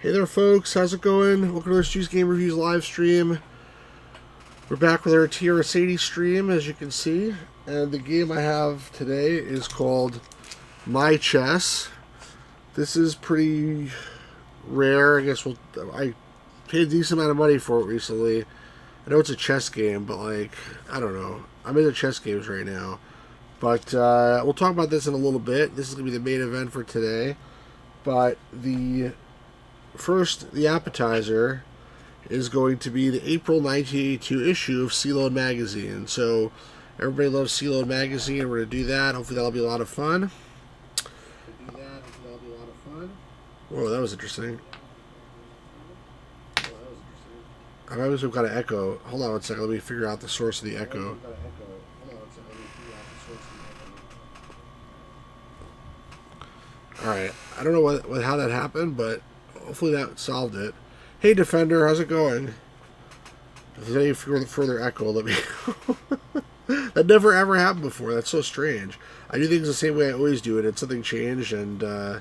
Hey there folks, how's it going? Welcome to this Juice Game Reviews live stream. We're back with our TRS-80 stream, as you can see. And the game I have today is called MyChess. This is pretty rare. I paid a decent amount of money for it recently. I know it's a chess game, but I don't know. I'm into chess games right now. But we'll talk about this in a little bit. This is going to be the main event for today. But the appetizer is going to be the April 1982 issue of CLOAD magazine. So everybody loves CLOAD magazine. We're going to do that. Hopefully that'll be a lot of fun. Whoa, that was interesting. I always got an echo. Hold on one second. Let me figure out the source of the echo. Alright. I don't know how that happened, but hopefully that solved it. Hey, Defender, how's it going? If there's any further echo, let me... That never ever happened before. That's so strange. I do things the same way I always do it, and something changed, and...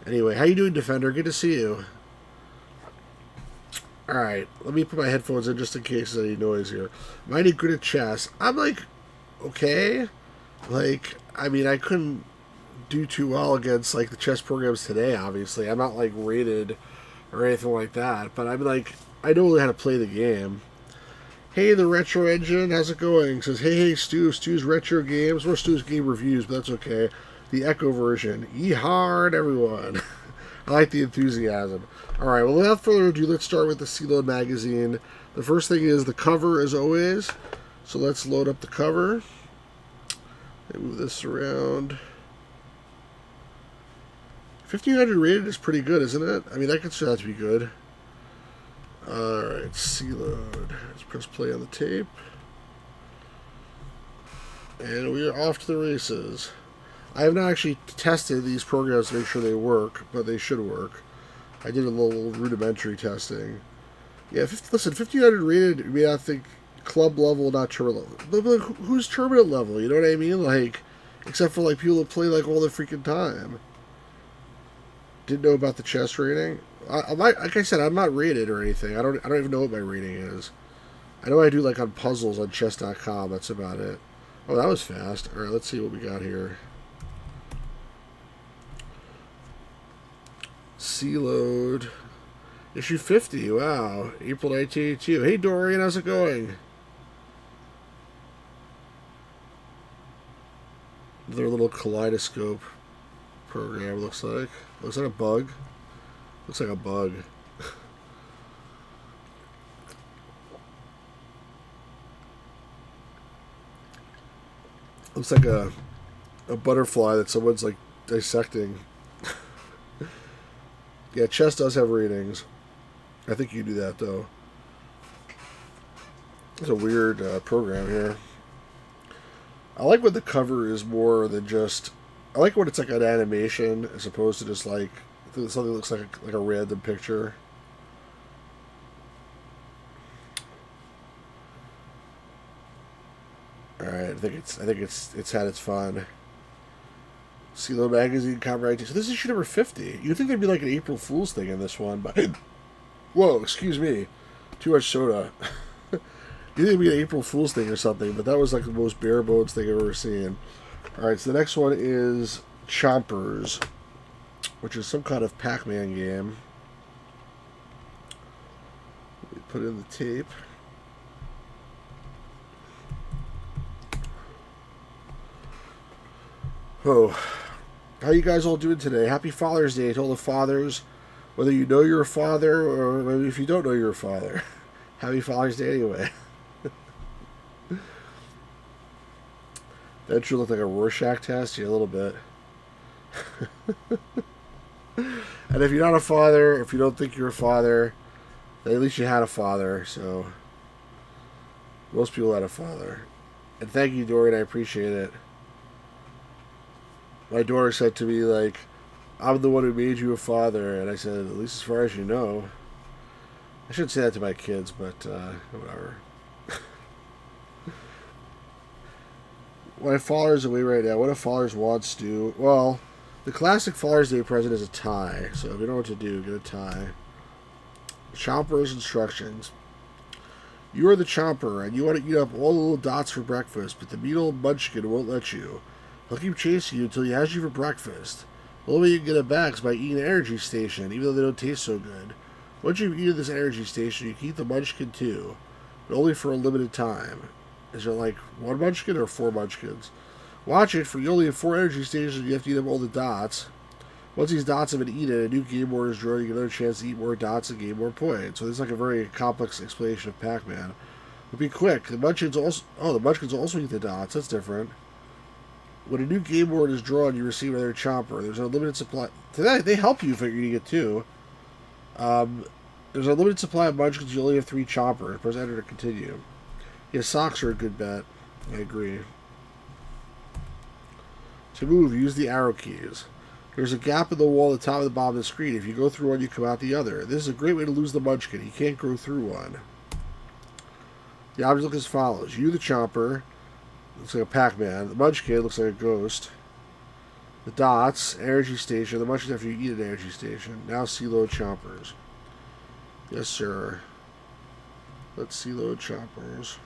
Anyway, how you doing, Defender? Good to see you. Alright, let me put my headphones in just in case there's any noise here. Am I any good at chess? I'm, okay. I mean, I couldn't do too well against, the chess programs today, obviously. I'm not, rated or anything like that. But I'm, I know how to play the game. Hey, the Retro Engine, how's it going? It says, hey, Stu's Retro Games. Or Stu's Game Reviews, but that's okay. The Echo version. Yee-hard, everyone. I like the enthusiasm. Alright, well, without further ado, let's start with the CLOAD magazine. The first thing is the cover, as always. So let's load up the cover. Move this around. 1500 rated is pretty good, isn't it? I mean, I consider that to be good. Alright, CLOAD. Let's press play on the tape. And we are off to the races. I have not actually tested these programs to make sure they work, but they should work. I did a little rudimentary testing. Yeah, listen, 1500 rated, you may not think club level, not tournament level. But who's tournament level? You know what I mean? Except for people that play all the freaking time. Didn't know about the chess rating. Like I said, I'm not rated or anything. I don't even know what my rating is. I know I do on puzzles on chess.com. That's about it. Oh, that was fast. All right, let's see what we got here. CLOAD issue 50. Wow, April 1982. Hey Dorian, how's it going? Another little kaleidoscope program. Looks like a bug. Looks like a bug. Looks like a butterfly that someone's dissecting. Yeah, chess does have ratings. I think you do that, though. It's a weird program here. I like when the cover is more than just... I like when it's an animation as opposed to just something that looks like a random picture. Alright, I think it's had its fun. CLOAD magazine copyright. So this is issue number 50. You'd think there'd be an April Fool's thing in this one, but whoa, excuse me, too much soda. You think it'd be an April Fool's thing or something, but that was the most bare bones thing I've ever seen. All right, so the next one is Chompers, which is some kind of Pac-Man game. Let me put in the tape. Oh. How you guys all doing today? Happy Father's Day to all the fathers, whether you know you're a father or maybe if you don't know you're a father. Happy Father's Day anyway. That should look like a Rorschach test. Yeah, a little bit. And if you're not a father, if you don't think you're a father, then at least you had a father. So most people had a father. And thank you, Dorian. I appreciate it. My daughter said to me, I'm the one who made you a father. And I said, at least as far as you know. I shouldn't say that to my kids, but whatever. My father's away right now. What do fathers wants to do? Well, the classic Father's Day present is a tie. So if you know what to do, get a tie. Chomper's instructions. You are the Chomper, and you want to eat up all the little dots for breakfast, but the mean old Munchkin won't let you. He'll keep chasing you until he has you for breakfast. The only way you can get it back is by eating an energy station, even though they don't taste so good. Once you've eaten this energy station, you can eat the Munchkin too, but only for a limited time. Is there like one Munchkin or 4 Munchkins? Watch it, for you only have 4 energy stations and you have to eat up all the dots. Once these dots have been eaten, a new game board is drawn, you get another chance to eat more dots and gain more points. So this is like a very complex explanation of Pac-Man. But be quick, the Munchkins also eat the dots, that's different. When a new game board is drawn, you receive another Chomper. There's a limited supply. They help you if you're eating it too. There's a limited supply of Munchkins, you only have 3 Chomper. Press enter to continue. Yeah, socks are a good bet. I agree. To move, use the arrow keys. There's a gap in the wall at the top and the bottom of the screen. If you go through one, you come out the other. This is a great way to lose the Munchkin. You can't go through one. The objects look as follows. You, the Chomper, looks like a Pac-Man. The Munchkin looks like a ghost. The dots, energy station. The Munchkin after you eat an energy station. Now CLOAD Chompers. Yes, sir. Let's CLOAD Chompers.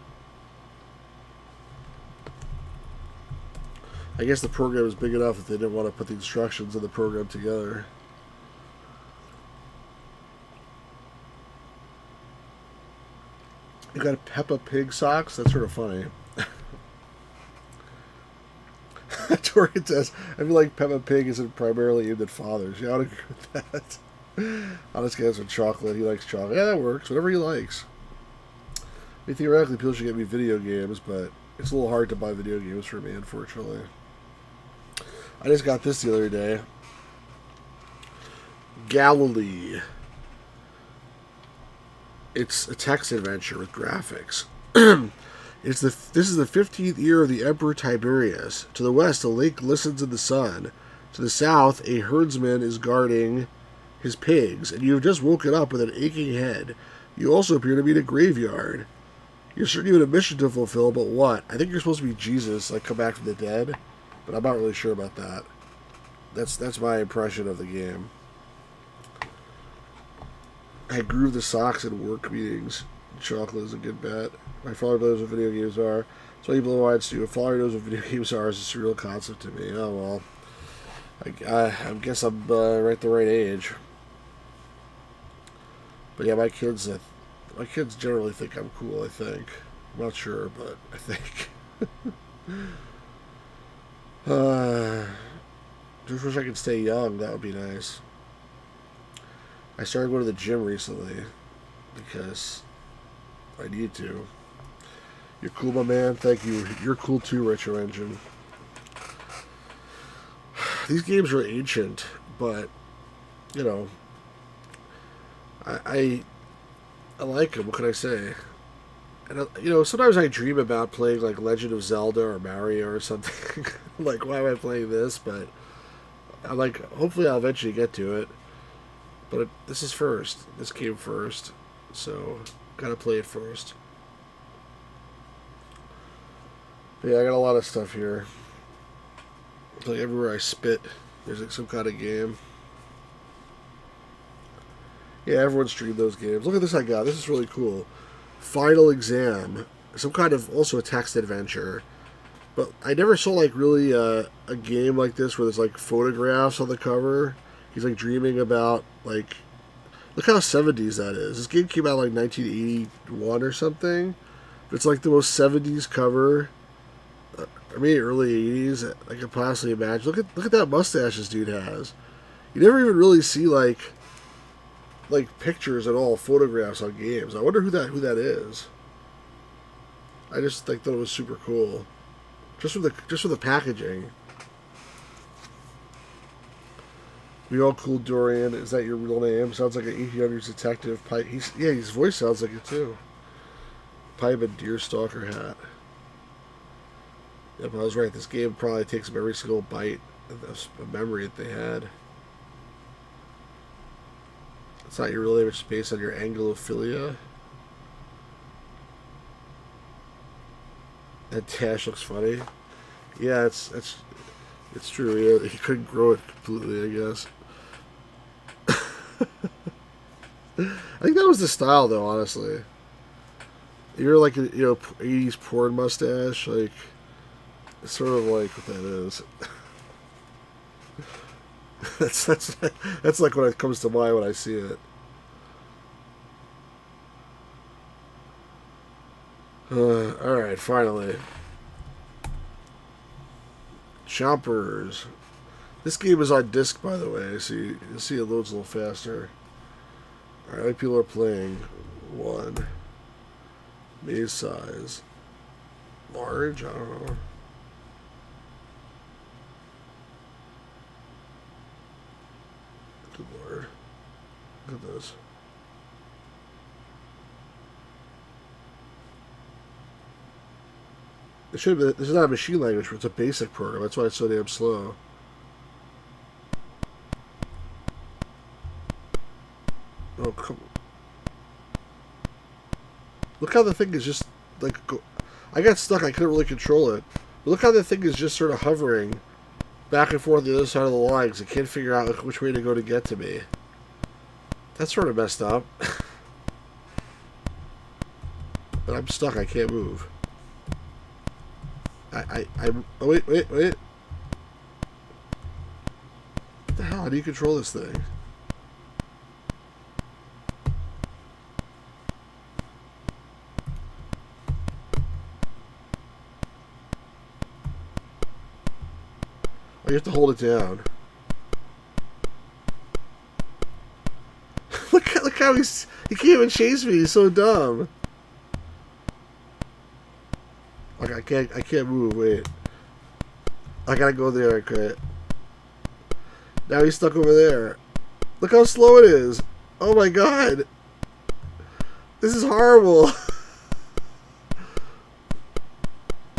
I guess the program is big enough that they didn't want to put the instructions of the program together. You got a Peppa Pig socks? That's sort of funny. Torian says, I feel like Peppa Pig isn't primarily aimed at fathers. Yeah, I would agree with that. I'll just get some chocolate. He likes chocolate. Yeah, that works. Whatever he likes. I mean, theoretically, people should get me video games, but it's a little hard to buy video games for me, unfortunately. I just got this the other day. Galilee. It's a text adventure with graphics. This is the 15th year of the Emperor Tiberius. To the west, a lake glistens in the sun. To the south, a herdsman is guarding his pigs, and you have just woken up with an aching head. You also appear to be in a graveyard. You're certainly given a mission to fulfill, but what? I think you're supposed to be Jesus, like come back from the dead, but I'm not really sure about that. That's my impression of the game. I groove the socks in work meetings. Chocolate is a good bet. My father knows what video games are. So you blue-eyed do. If father knows what video games are, it's a surreal concept to me. Oh well. I guess I'm right the right age. But yeah, my kids generally think I'm cool, I think. I'm not sure, but I think. Just wish I could stay young. That would be nice. I started going to the gym recently because I need to. You're cool, my man. Thank you. You're cool too, Retro Engine. These games are ancient, but you know, I like them. What can I say? And you know, sometimes I dream about playing like Legend of Zelda or Mario or something. Like, why am I playing this? But I'm like, hopefully I'll eventually get to it. But this is first. This came first, so gotta play it first. But yeah, I got a lot of stuff here. Like everywhere I spit, there's like some kind of game. Yeah, everyone streamed those games. Look at this I got. This is really cool. Final Exam. Some kind of, also a text adventure. But I never saw like really a game like this where there's like photographs on the cover. He's like dreaming about like, look how 70s that is. This game came out like 1981 or something. But it's like the most 70s cover. I mean, early 80s. I could possibly imagine. Look at that mustache this dude has. You never even really see like pictures at all, photographs on games. I wonder who that is. I just thought it was super cool, just for the packaging. We all cool, Dorian. Is that your real name? Sounds like an 1800s detective. His voice sounds like it too. Pipe and deerstalker hat. Yep, I was right. This game probably takes up every single byte of memory that they had. It's not your real name, it's based on your Anglophilia. That dash looks funny. Yeah, it's true. Yeah, he couldn't grow it completely, I guess. I think that was the style, though. Honestly, you're like a 80s porn mustache, like it's sort of like what that is. That's like what comes to mind when I see it. All right, finally, Chompers. This game is on disc, by the way, so you'll see it loads a little faster. All right, people are playing. 1. Maze size. Large? I don't know. Good lord. Look at this. It should be, this is not a machine language, but it's a basic program. That's why it's so damn slow. Oh, come on. Look how the thing is just, like, I got stuck. I couldn't really control it. But look how the thing is just sort of hovering back and forth on the other side of the line because I can't figure out which way to go to get to me. That's sort of messed up. But I'm stuck. I can't move. Oh, wait. What the hell? How do you control this thing? You have to hold it down. look how he can't even chase me. He's so dumb. Like I can't move. Wait, I gotta go there. Okay. Now he's stuck over there. Look how slow it is. Oh my god, this is horrible.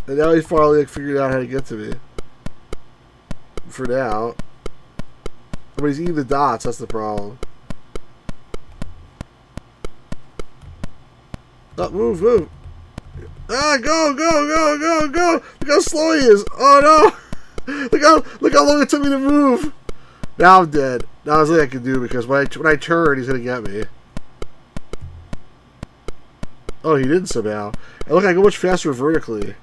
And now he finally figured out how to get to me. For now. But he's eating the dots, that's the problem. Oh, move. Ah, go. Look how slow he is. Oh no. Look how long it took me to move. Now I'm dead. Now there's nothing I can do because when I turn, he's gonna get me. Oh, he didn't somehow. And look, I go much faster vertically.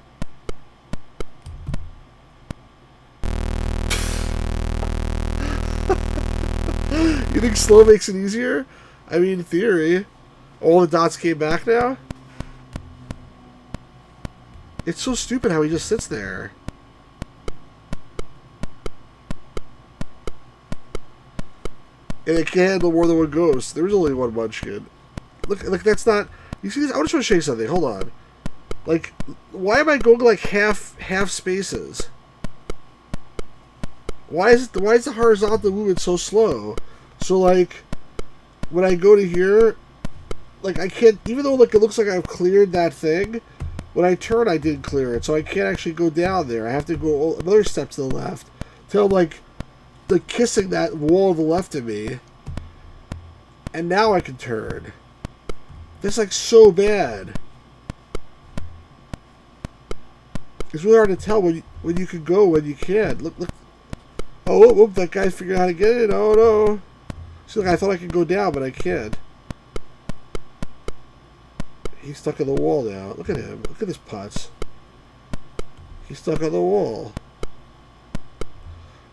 You think slow makes it easier? I mean, in theory. All the dots came back now? It's so stupid how he just sits there. And it can't handle more than one ghost. There was only one munchkin. Look, that's not... You see this? I want to show you something. Hold on. Like, why am I going like half spaces? Why is the horizontal movement so slow? So like, when I go to here, like I can't, even though like it looks like I've cleared that thing, when I turn I didn't clear it, so I can't actually go down there. I have to go another step to the left till I'm like kissing that wall to the left of me, and now I can turn. That's like so bad. It's really hard to tell when you can go when you can't. Look. Oh, that guy figured out how to get it. Oh no. See, like I thought I could go down, but I can't. He's stuck on the wall now. Look at him. Look at his putts. He's stuck on the wall.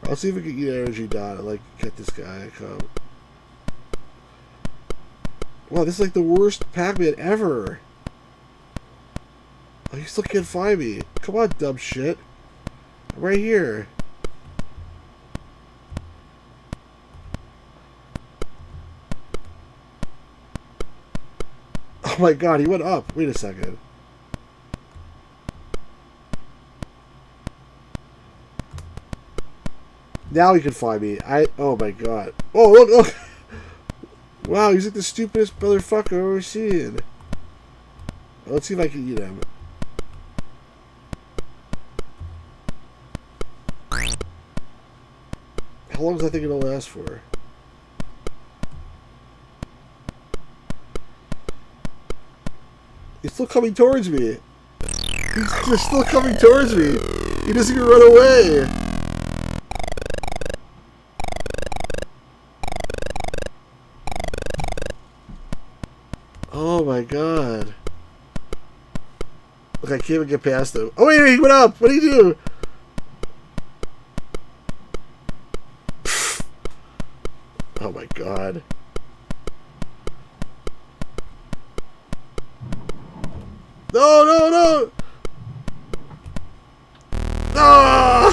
I'll see if we can get energy dot and like get this guy to come. Wow, this is like the worst Pac-Man ever. Oh, you still can't find me. Come on, dumb shit. I'm right here. Oh my god, he went up. Wait a second. Now he can find me. Oh my god. Oh, look. Wow, he's like the stupidest motherfucker I've ever seen. Let's see if I can eat him. How long is that thing gonna last for? He's still coming towards me. He's still coming towards me. He doesn't even run away. Oh my god. Look, I can't even get past him. Oh wait, he went up! What did he do? Oh my god. No, no, no! No!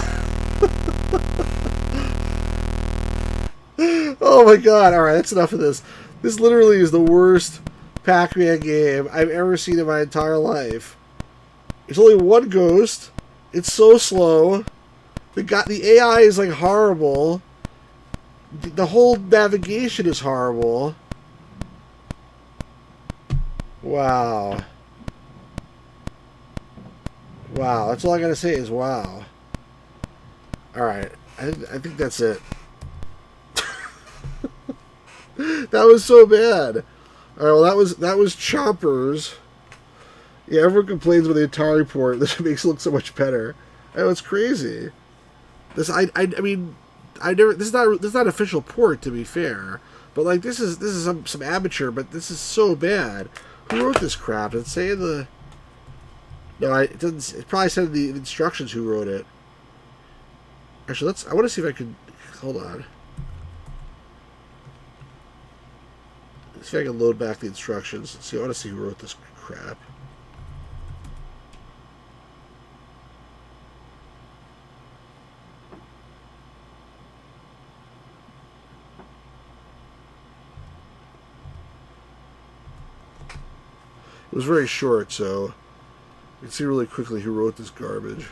Oh my god. Alright, that's enough of this. This literally is the worst Pac-Man game I've ever seen in my entire life. There's only one ghost. It's so slow. The AI is like horrible. The whole navigation is horrible. Wow. Wow. That's all I gotta say is wow. Alright. I think that's it. That was so bad. Alright, well that was Chompers. Yeah, everyone complains about the Atari port. This makes it look so much better. I know, it's crazy. This I mean this is not official port, to be fair. But like this is some amateur, but this is so bad. Who wrote this crap? Did it say in the No, it doesn't. It probably said in the instructions who wrote it. Actually, I want to see if I can hold on. Let's see if I can load back the instructions. See, I want to see who wrote this crap. It was very short, so you can see really quickly who wrote this garbage.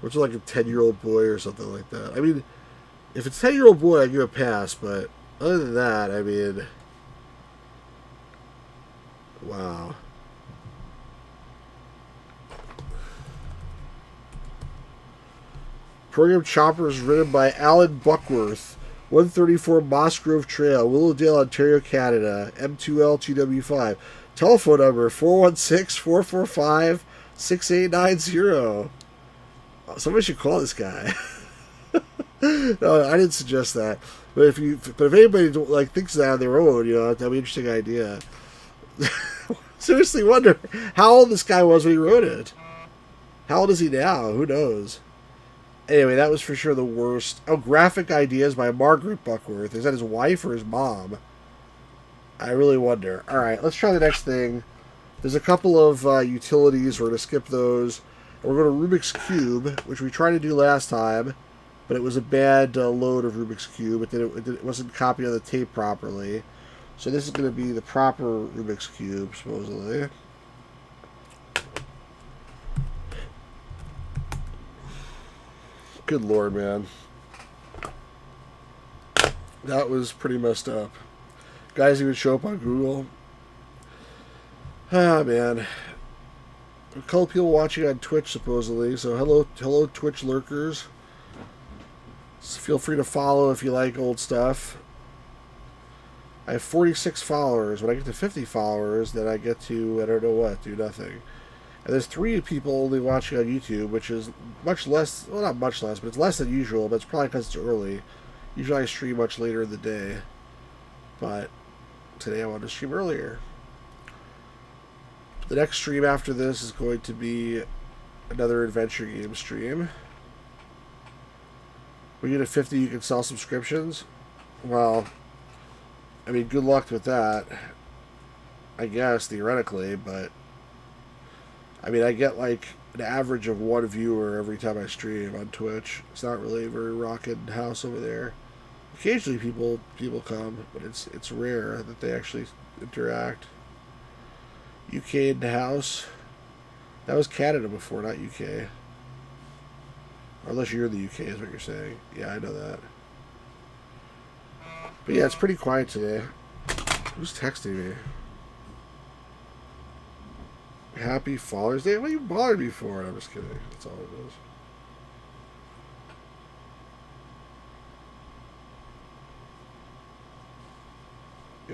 Or it's like a 10-year-old boy or something like that. I mean, if it's a 10-year-old boy, I give a pass, but other than that, I mean, wow. Program Choppers written by Alan Buckworth. 134 Moss Grove Trail, Willowdale, Ontario, Canada. M2L2W5. Telephone number 416-445-6890. Somebody should call this guy. No, I didn't suggest that. But if anybody like thinks that on their own, that'd be an interesting idea. Seriously wonder how old this guy was when he wrote it. How old is he now? Who knows? Anyway, that was for sure the worst. Oh, Graphic Ideas by Margaret Buckworth. Is that his wife or his mom? I really wonder. Alright, let's try the next thing. There's a couple of utilities. We're going to skip those. And we're going to Rubik's Cube, which we tried to do last time, but it was a bad load of Rubik's Cube. It wasn't copied on the tape properly. So this is going to be the proper Rubik's Cube, supposedly. Good lord, man. That was pretty messed up. Guys even show up on Google. Ah, man. A couple people watching on Twitch, supposedly. So hello, Twitch lurkers. So feel free to follow if you like old stuff. I have 46 followers. When I get to 50 followers, then I get to, I don't know what, do nothing. And there's 3 people only watching on YouTube, which is much less, well, not much less, but it's less than usual, but it's probably because it's early. Usually I stream much later in the day, but today I wanted to stream earlier. The next stream after this is going to be another adventure game stream. When you get to 50, you can sell subscriptions. Well, I mean, good luck with that, I guess, theoretically, but I mean, I get like an average of 1 viewer every time I stream on Twitch. It's not really a very rockin' house over there. Occasionally people come, but it's rare that they actually interact. UK in the house. That was Canada before, not UK. Or unless you're in the UK is what you're saying. Yeah, I know that. But yeah, it's pretty quiet today. Who's texting me? Happy Father's Day? What are you bothering me for? I'm just kidding. That's all it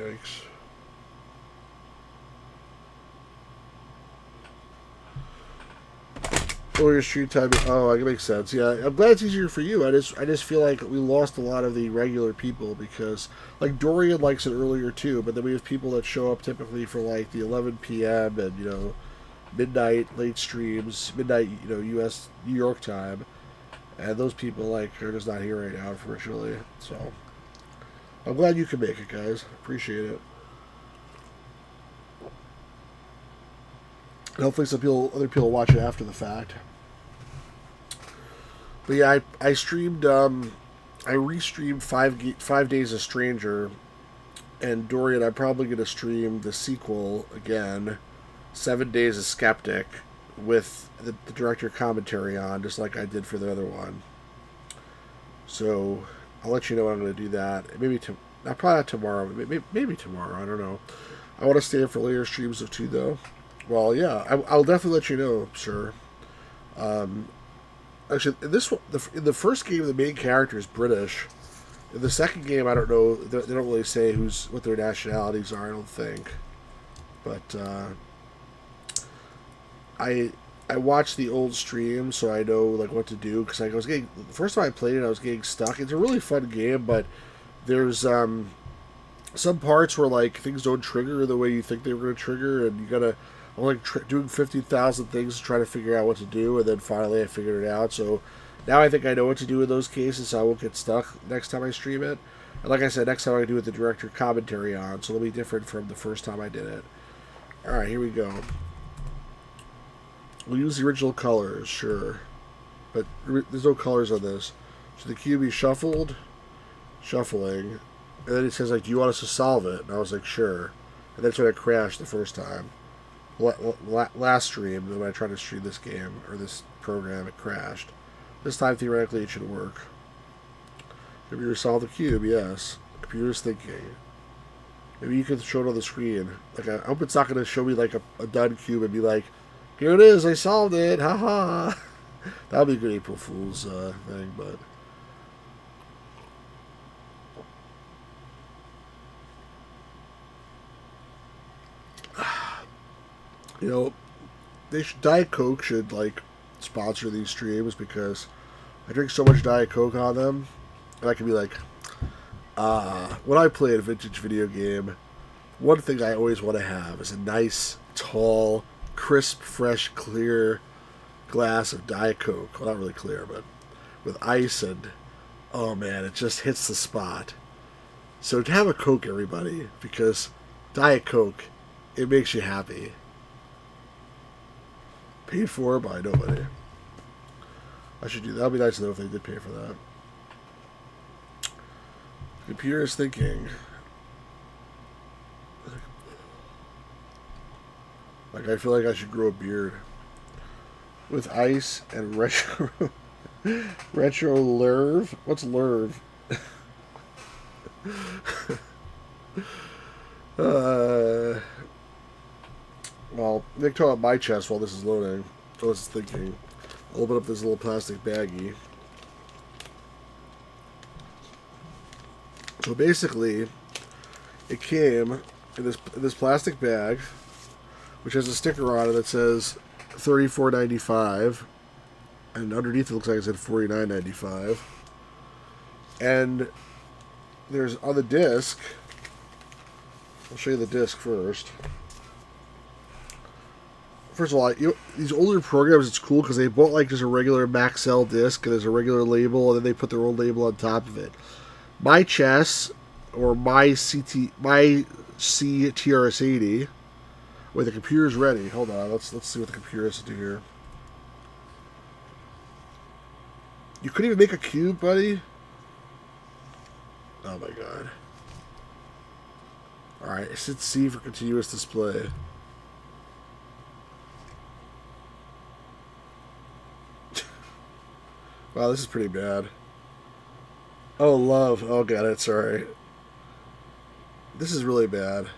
is. Yikes. Earlier stream time. Oh, it makes sense. Yeah, I'm glad it's easier for you. I just feel like we lost a lot of the regular people because like Dorian likes it earlier too, but then we have people that show up typically for like the 11 p.m. and midnight late streams, midnight U.S. New York time, and those people like are just not here right now, unfortunately. So I'm glad you can make it, guys. Appreciate it. And hopefully other people watch it after the fact. But yeah, I streamed, I restreamed 5 Days a Stranger, and Dorian, I'm probably going to stream the sequel again, 7 Days a Skeptic, with the director commentary on, just like I did for the other one. So I'll let you know when I'm going to do that. Probably not tomorrow, maybe tomorrow, I don't know. I want to stay for later streams of two, though. Well, yeah, I'll definitely let you know, sir. Actually, in the first game, the main character is British. In the second game, I don't know. They don't really say what their nationalities are. I don't think. But I watched the old stream, so I know like what to do. Because the first time I played it, I was getting stuck. It's a really fun game, but there's some parts where like things don't trigger the way you think they were going to trigger, and you gotta. I'm like doing 50,000 things to try to figure out what to do, and then finally I figured it out. So now I think I know what to do in those cases, so I won't get stuck next time I stream it. And like I said, next time I do it with the director commentary on, so it'll be different from the first time I did it. Alright, here we go. We'll use the original colors, sure. But there's no colors on this. So the cube be shuffled, shuffling, and then it says, like, do you want us to solve it? And I was like, sure. And that's when it crashed the first time. Last stream, when I tried to stream this game, or this program, it crashed. This time, theoretically, it should work. Computer solve the cube, yes. Computer's thinking. Maybe you can show it on the screen. Like, I hope it's not going to show me, like, a done cube and be like, here it is, I solved it, haha. That would be a good April Fool's thing, but... Diet Coke should, like, sponsor these streams because I drink so much Diet Coke on them, and I can be like, when I play a vintage video game, one thing I always want to have is a nice, tall, crisp, fresh, clear glass of Diet Coke. Well, not really clear, but with ice, and, oh man, it just hits the spot. So to have a Coke, everybody, because Diet Coke, it makes you happy. Paid for by nobody. I should do that. That'd be nice to know if they did pay for that. Computer is thinking. Like, I feel like I should grow a beard. With ice and retro... retro lerv? What's lerv? Well, Nick talk about MyChess while this is loading. So this is thinking. I'll open up this little plastic baggie. So basically, it came in this plastic bag, which has a sticker on it that says $34.95, and underneath it looks like it said $49.95. And there's on the disc. I'll show you the disc first. First of all, these older programs, it's cool because they bought like just a regular Maxell disc and there's a regular label, and then they put their own label on top of it. MyChess or TRS-80. Wait, the computer's ready. Hold on, let's see what the computer has to do here. You couldn't even make a cube, buddy? Oh my god. Alright, it said C for continuous display. Wow, this is pretty bad. Oh, love. Oh, got it. Sorry. This is really bad.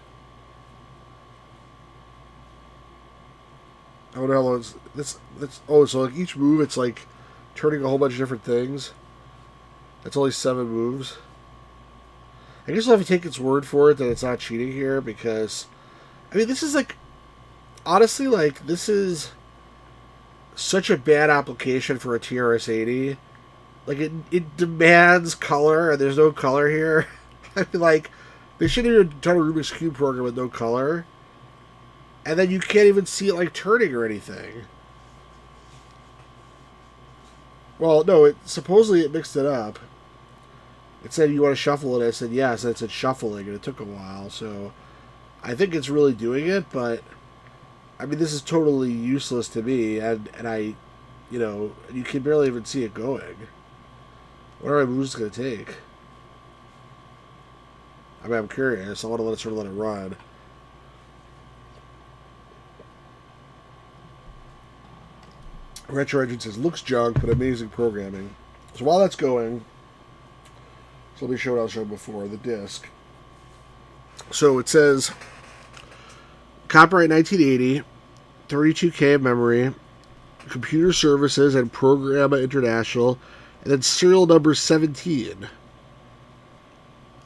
I wonder how long it's... Oh, so like each move, it's like turning a whole bunch of different things. That's only 7 moves. I guess I'll have to take its word for it that it's not cheating here, because... I mean, this is like... Honestly, like, this is... such a bad application for a TRS-80. Like, it demands color, and there's no color here. I mean, like, they shouldn't even done a Rubik's Cube program with no color. And then you can't even see it, like, turning or anything. Well, no, supposedly it mixed it up. It said, you want to shuffle it? I said, yes, and it said shuffling, and it took a while, so I think it's really doing it, but, I mean, this is totally useless to me, and I, you can barely even see it going. What are my moves going to take? I mean, I'm curious. I want to let it run. Retro Engine says, looks junk, but amazing programming. So while that's going, so let me show what I was showing before, the disc. So it says, copyright 1980, 32K of memory, computer services and Programma International, and then serial number 17.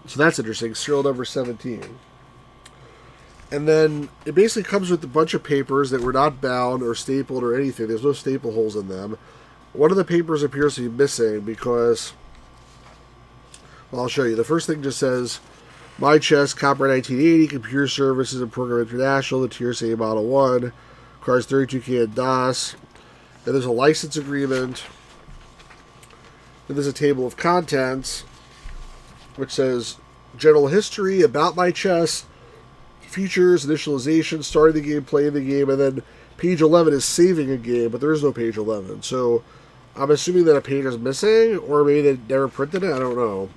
So that's interesting, serial number 17. And then it basically comes with a bunch of papers that were not bound or stapled or anything. There's no staple holes in them. One of the papers appears to be missing because, well, I'll show you. The first thing just says, MyChess, copyright 1980, computer services and Programma International, the TRS-80 Model 1, requires 32K in DOS. Then there's a license agreement. Then there's a table of contents, which says general history, about MyChess, features, initialization, starting the game, playing the game, and then page 11 is saving a game, but there is no page 11. So I'm assuming that a page is missing, or maybe they never printed it, I don't know.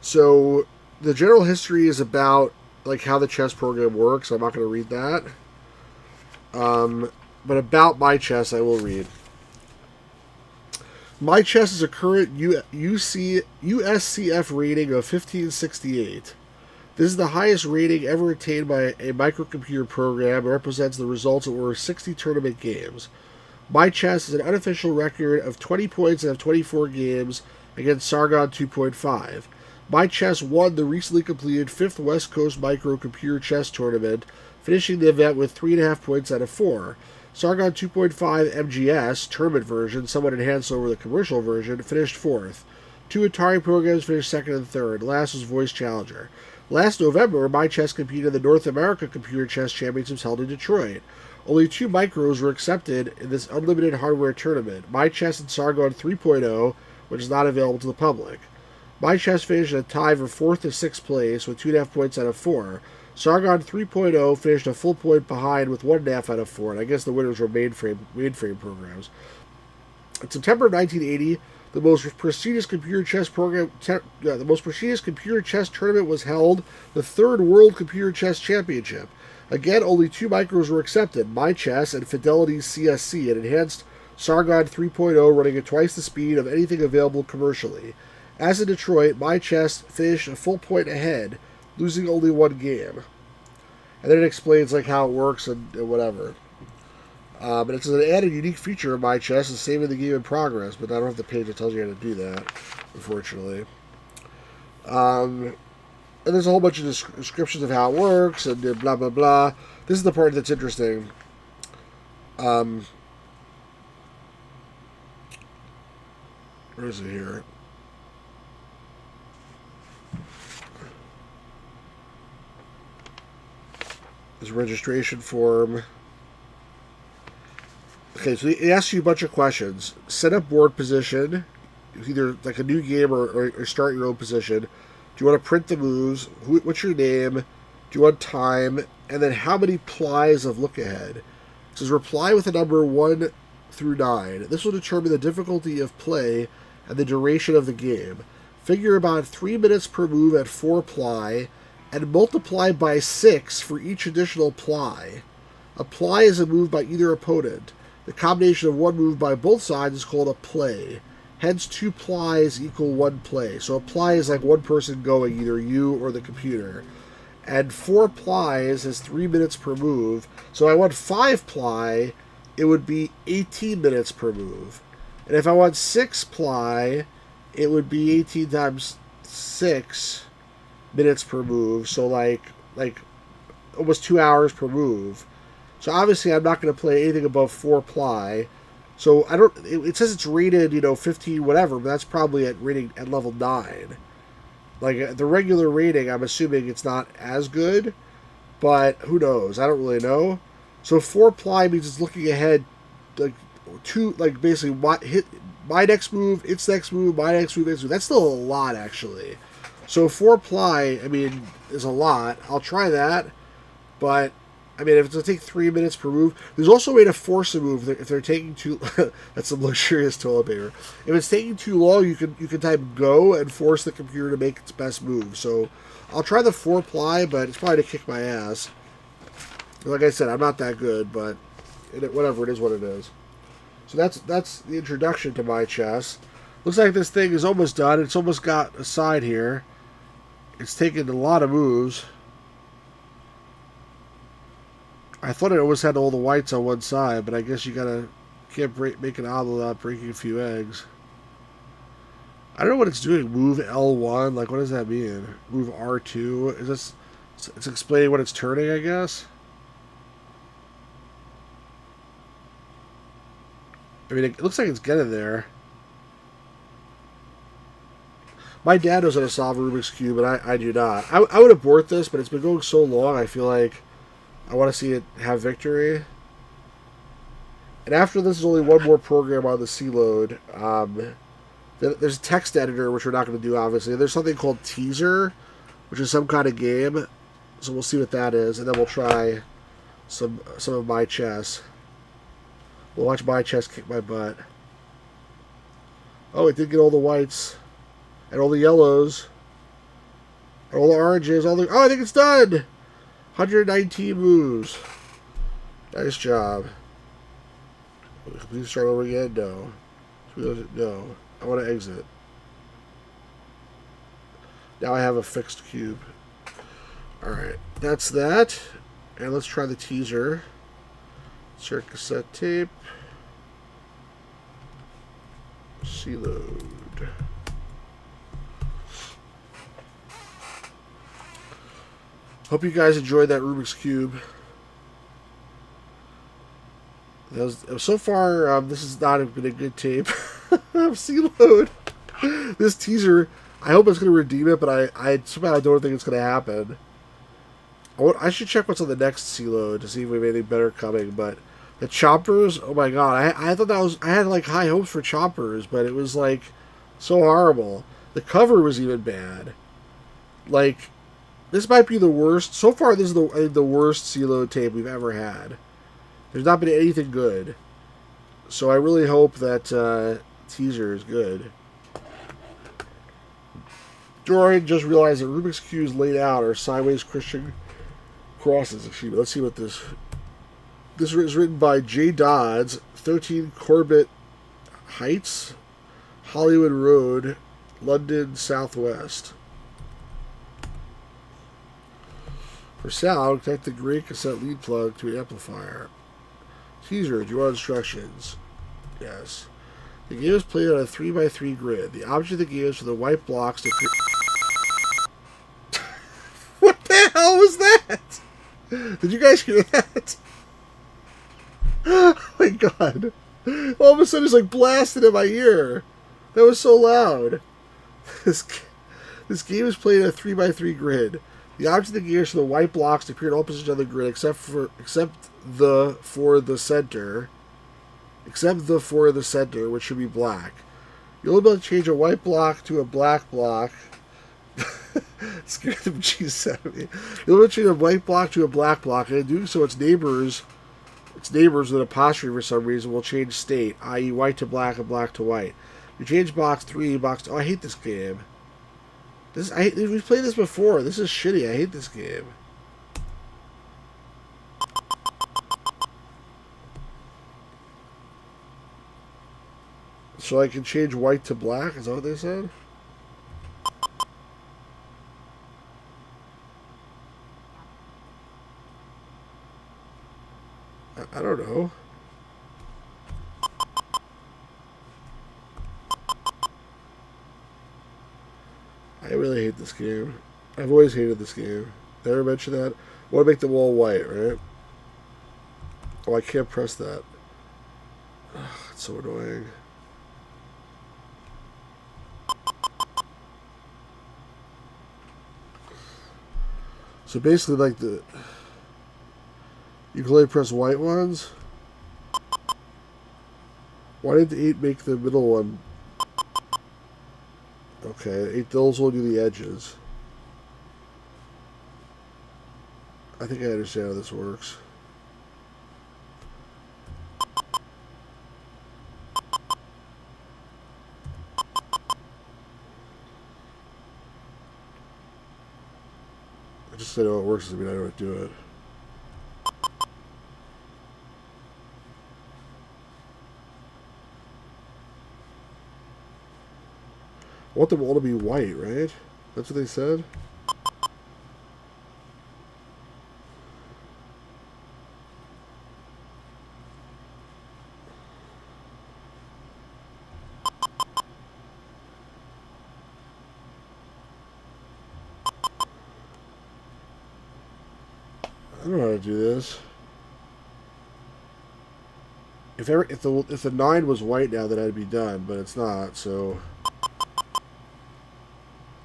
So the general history is about like how the chess program works. I'm not going to read that. But about MyChess I will read. MyChess is a current USCF rating of 1568. This is the highest rating ever attained by a microcomputer program and represents the results of over 60 tournament games. MyChess is an unofficial record of 20 points out of 24 games against Sargon 2.5. MyChess won the recently completed 5th West Coast Microcomputer Chess Tournament, finishing the event with 3.5 points out of 4. Sargon 2.5 MGS, tournament version, somewhat enhanced over the commercial version, finished 4th. 2 Atari programs finished 2nd and 3rd. Last was Voice Challenger. Last November, MyChess competed in the North America Computer Chess Championships held in Detroit. Only 2 micros were accepted in this unlimited hardware tournament, MyChess and Sargon 3.0, which is not available to the public. MyChess finished in a tie for 4th to 6th place with 2.5 points out of 4. Sargon 3.0 finished a full point behind with 1.5 out of 4, and I guess the winners were mainframe programs. In September of 1980, the most prestigious computer chess tournament was held, the 3rd World Computer Chess Championship. Again, only 2 micros were accepted, MyChess and Fidelity's CSC, an enhanced Sargon 3.0 running at twice the speed of anything available commercially. As in Detroit, MyChess finished a full point ahead, losing only 1 game. And then it explains like how it works and whatever. But it says an added unique feature of MyChess is saving the game in progress, but I don't have the page that tells you how to do that, unfortunately. And there's a whole bunch of descriptions of how it works and blah blah blah. This is the part that's interesting. Where is it here? This registration form. Okay, so it asks you a bunch of questions. Set up board position, either like a new game or start your own position. Do you want to print the moves? What's your name? Do you want time? And then how many plies of look ahead? It says reply with a number 1 through 9. This will determine the difficulty of play and the duration of the game. Figure about 3 minutes per move at 4 ply, and multiply by 6 for each additional ply. A ply is a move by either opponent. The combination of one move by both sides is called a play. Hence, 2 plies equal 1 play. So a ply is like one person going, either you or the computer. And 4 plies is 3 minutes per move. So if I want 5 ply, it would be 18 minutes per move. And if I want 6 ply, it would be 18 times 6 minutes per move. So like almost 2 hours per move. So obviously I'm not going to play anything above 4 ply. So I don't. It says it's rated, 15 whatever, but that's probably at level 9. Like the regular rating, I'm assuming it's not as good, but who knows? I don't really know. So 4 ply means it's looking ahead, basically hit my next move, its next move, my next move, its move. That's still a lot actually. So 4 ply, is a lot. I'll try that, but if it's going to take 3 minutes per move, there's also a way to force a move if they're taking too. That's some luxurious toilet paper. If it's taking too long, you can type go and force the computer to make its best move. So I'll try the 4 ply, but it's probably to kick my ass. Like I said, I'm not that good, but whatever, it is what it is. So that's the introduction to MyChess. Looks like this thing is almost done. It's almost got a side here. It's taken a lot of moves. I thought it always had all the whites on one side, but I guess you can't make an omelet without breaking a few eggs. I don't know what it's doing. Move L1, like what does that mean? Move R2, is this? It's explaining what it's turning, I guess. It looks like it's getting there. My dad knows how to solve a Rubik's Cube, and I do not. I would abort this, but it's been going so long, I feel like I want to see it have victory. And after this, there's only one more program on the CLOAD. There's a text editor, which we're not going to do, obviously. There's something called Teaser, which is some kind of game. So we'll see what that is, and then we'll try some of MyChess. We'll watch MyChess kick my butt. Oh, it did get all the whites, and all the yellows, and all the oranges, Oh, I think it's done! 119 moves. Nice job. Please start over again? No. No. I want to exit. Now I have a fixed cube. Alright. That's that. And let's try the teaser. Insert cassette tape. CLOAD. Hope you guys enjoyed that Rubik's Cube. So far, this has not been a good tape of CLOAD. This teaser, I hope it's going to redeem it, but I somehow don't think it's going to happen. I should check what's on the next CLOAD to see if we have anything better coming, but the Chompers, oh my god, I thought I had like high hopes for Chompers, but it was like so horrible. The cover was even bad. Like, this might be the worst. So far, this is the worst CLOAD tape we've ever had. There's not been anything good. So I really hope that teaser is good. Dorian just realized that Rubik's Cubes laid out are sideways Christian crosses. Excuse me. Let's see what this... This is written by J. Dodds, 13 Corbett Heights, Hollywood Road, London, Southwest. For sound, connect the gray cassette lead plug to an amplifier. Teaser, do you want instructions? Yes. The game is played on a 3x3 grid. The object of the game is for the white blocks to... What the hell was that? Did you guys hear that? Oh my god. All of a sudden it's like blasted in my ear. That was so loud. This game is played on a 3x3 grid. The object of the game is for the white blocks to appear in all positions on the grid except for the center. Except the for the center, which should be black. You'll be able to change a white block to a black block. Scared the bejesus out of me. You'll be able to change a white block to a black block, and in doing so, its neighbors with an apostrophe for some reason will change state, i.e. white to black and black to white. You change box 3, box 2. Oh, I hate this game. We've played this before. This is shitty. I hate this game. So I can change white to black? Is that what they said? I don't know. I really hate this game. I've always hated this game. Never mentioned that. I want to make them all white, right? Oh, I can't press that. Ugh, it's so annoying. So basically, like you can only press white ones. Why did the 8 make the middle one? Okay, 8 those will do the edges. I think I understand how this works. I just say how it works doesn't mean I know how to do it. I want them all to be white, right? That's what they said? I don't know how to do this. If the 9 was white now, then I'd be done, but it's not, so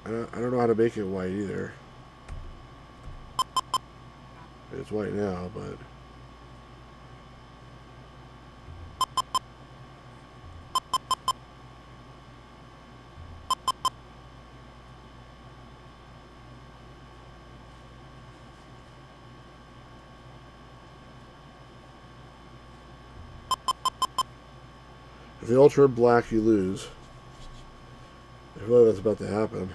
I don't know how to make it white either. It's white now, but if they all turn black, you lose. I feel like that's about to happen.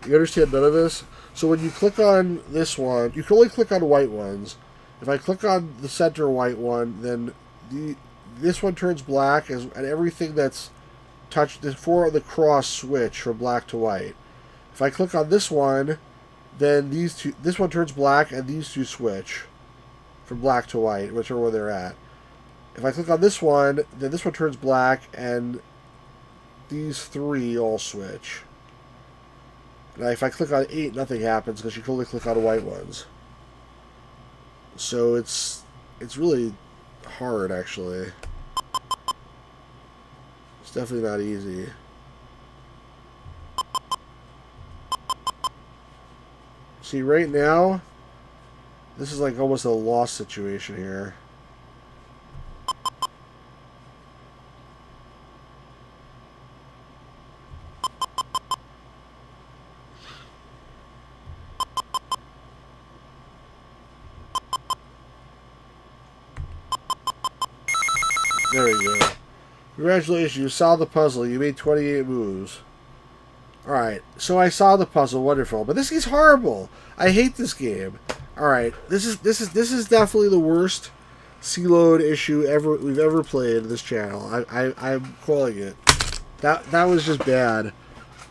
You understand none of this? So when you click on this one, you can only click on white ones. If I click on the center white one, then this one turns black, and everything that's touched, the 4 on the cross switch from black to white. If I click on this one, then this one turns black, and these two switch from black to white, whichever one they're at. If I click on this one, then this one turns black, and these 3 all switch. Now, if I click on 8, nothing happens because you can only click on white ones. So it's really hard, actually. It's definitely not easy. See, right now, this is like almost a lost situation here. There we go. Congratulations, you solved the puzzle. You made 28 moves. Alright, so I solved the puzzle. Wonderful. But this is horrible. I hate this game. Alright, this is definitely the worst CLOAD issue we've ever played in this channel. I'm calling it. That was just bad.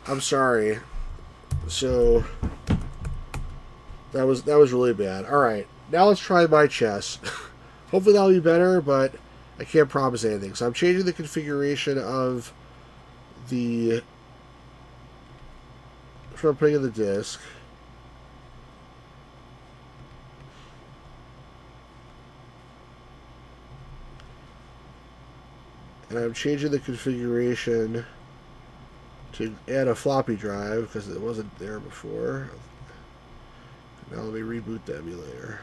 I'm sorry. So that was really bad. Alright, now let's try MyChess. Hopefully that'll be better, but I can't promise anything. So I'm changing the configuration of the I'm putting in the disk. And I'm changing the configuration to add a floppy drive because it wasn't there before. Now let me reboot the emulator.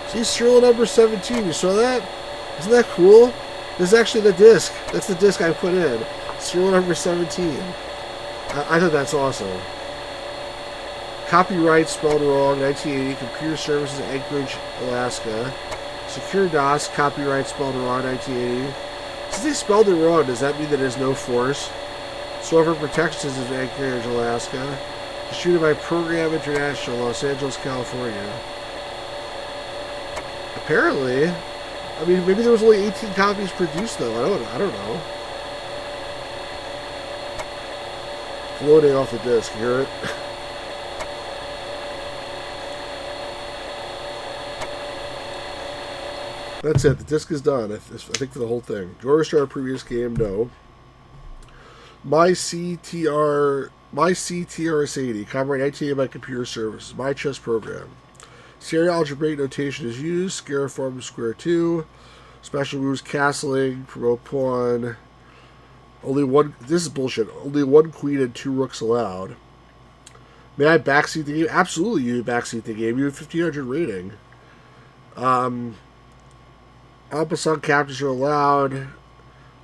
See, serial number 17. You saw that? Isn't that cool? This is actually the disk. That's the disk I put in. Serial number 17. I thought that's awesome. Copyright spelled wrong, 1980. Computer Services, Anchorage, Alaska. Secure DOS, copyright spelled wrong, 1980. Since they spelled it wrong, does that mean that there's no force? Software Protection Systems, Anchorage, Alaska. Distributed by Program International, Los Angeles, California. Apparently, I mean, maybe there was only 18 copies produced, though. I don't know. Floating off the disk, you hear it? That's it. The disk is done. I think for the whole thing. Do you want to start a previous game? No. My CTR TRS-80, copyright 19 by Computer Services, MyChess program. Serial algebraic notation is used. Square form square 2. Special moves castling, promote pawn. Only one. This is bullshit. Only one queen and 2 rooks allowed. May I backseat the game? Absolutely, you backseat the game. You have 1500 rating. Alpasong captures are allowed.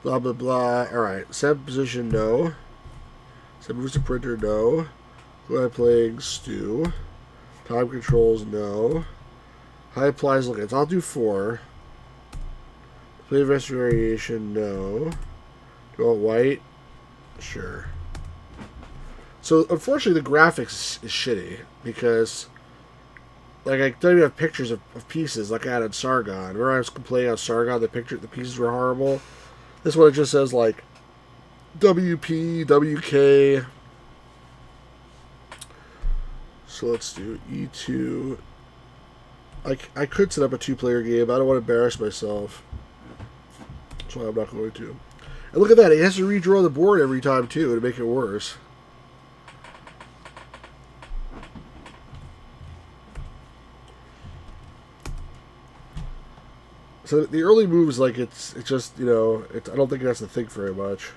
Blah blah blah. All right. Set position no. Set moves to printer no. Go ahead playing stew. Time controls no. High applies look. I'll do 4. Play rest variation no. Do you want white? Sure. So, unfortunately, the graphics is shitty because, like, I don't even have pictures of pieces like I had on Sargon. Remember I was complaining on Sargon, the pieces were horrible? This one, it just says, like, WP, WK. So, let's do E2. I could set up a 2-player game, but I don't want to embarrass myself. That's why I'm not going to. And look at that, he has to redraw the board every time, too, to make it worse. So the early moves, like, it's just, you know, I don't think it has to think very much.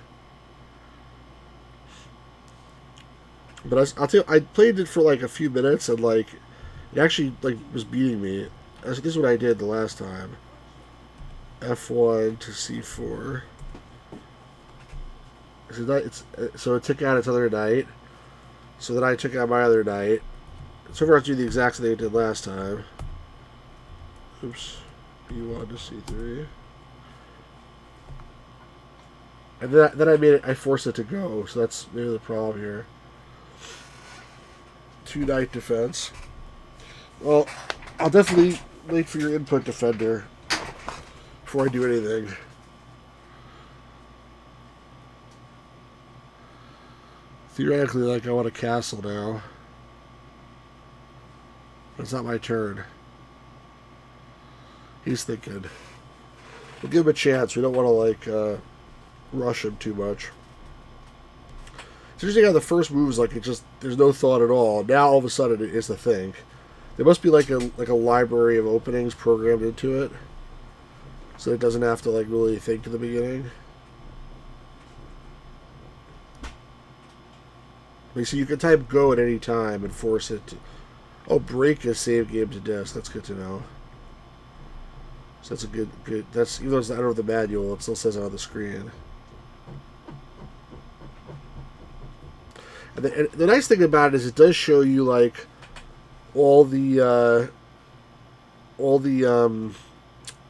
But I'll tell you, I played it for, like, a few minutes, and, like, it actually, like, was beating me. This is what I did the last time. F1 to C4. So it took out its other knight. So then I took out my other knight. So far I was doing the exact same thing I did last time. Oops. B1 to C3. And then I forced it to go, so that's maybe the problem here. 2 knight defense. Well, I'll definitely wait for your input, defender, before I do anything. Theoretically, like, I want a castle now. But it's not my turn. He's thinking. We'll give him a chance. We don't want to, like, rush him too much. It's interesting how the first move is, like, there's no thought at all. Now, all of a sudden, it is the thing. There must be, like a library of openings programmed into it. So it doesn't have to, like, really think to the beginning. Like, so you can type go at any time and force it to... Oh, break is save game to disk. That's good to know. So that's a good, that's, even though it's not over the manual, it still says it on the screen. And the nice thing about it is it does show you, like, all the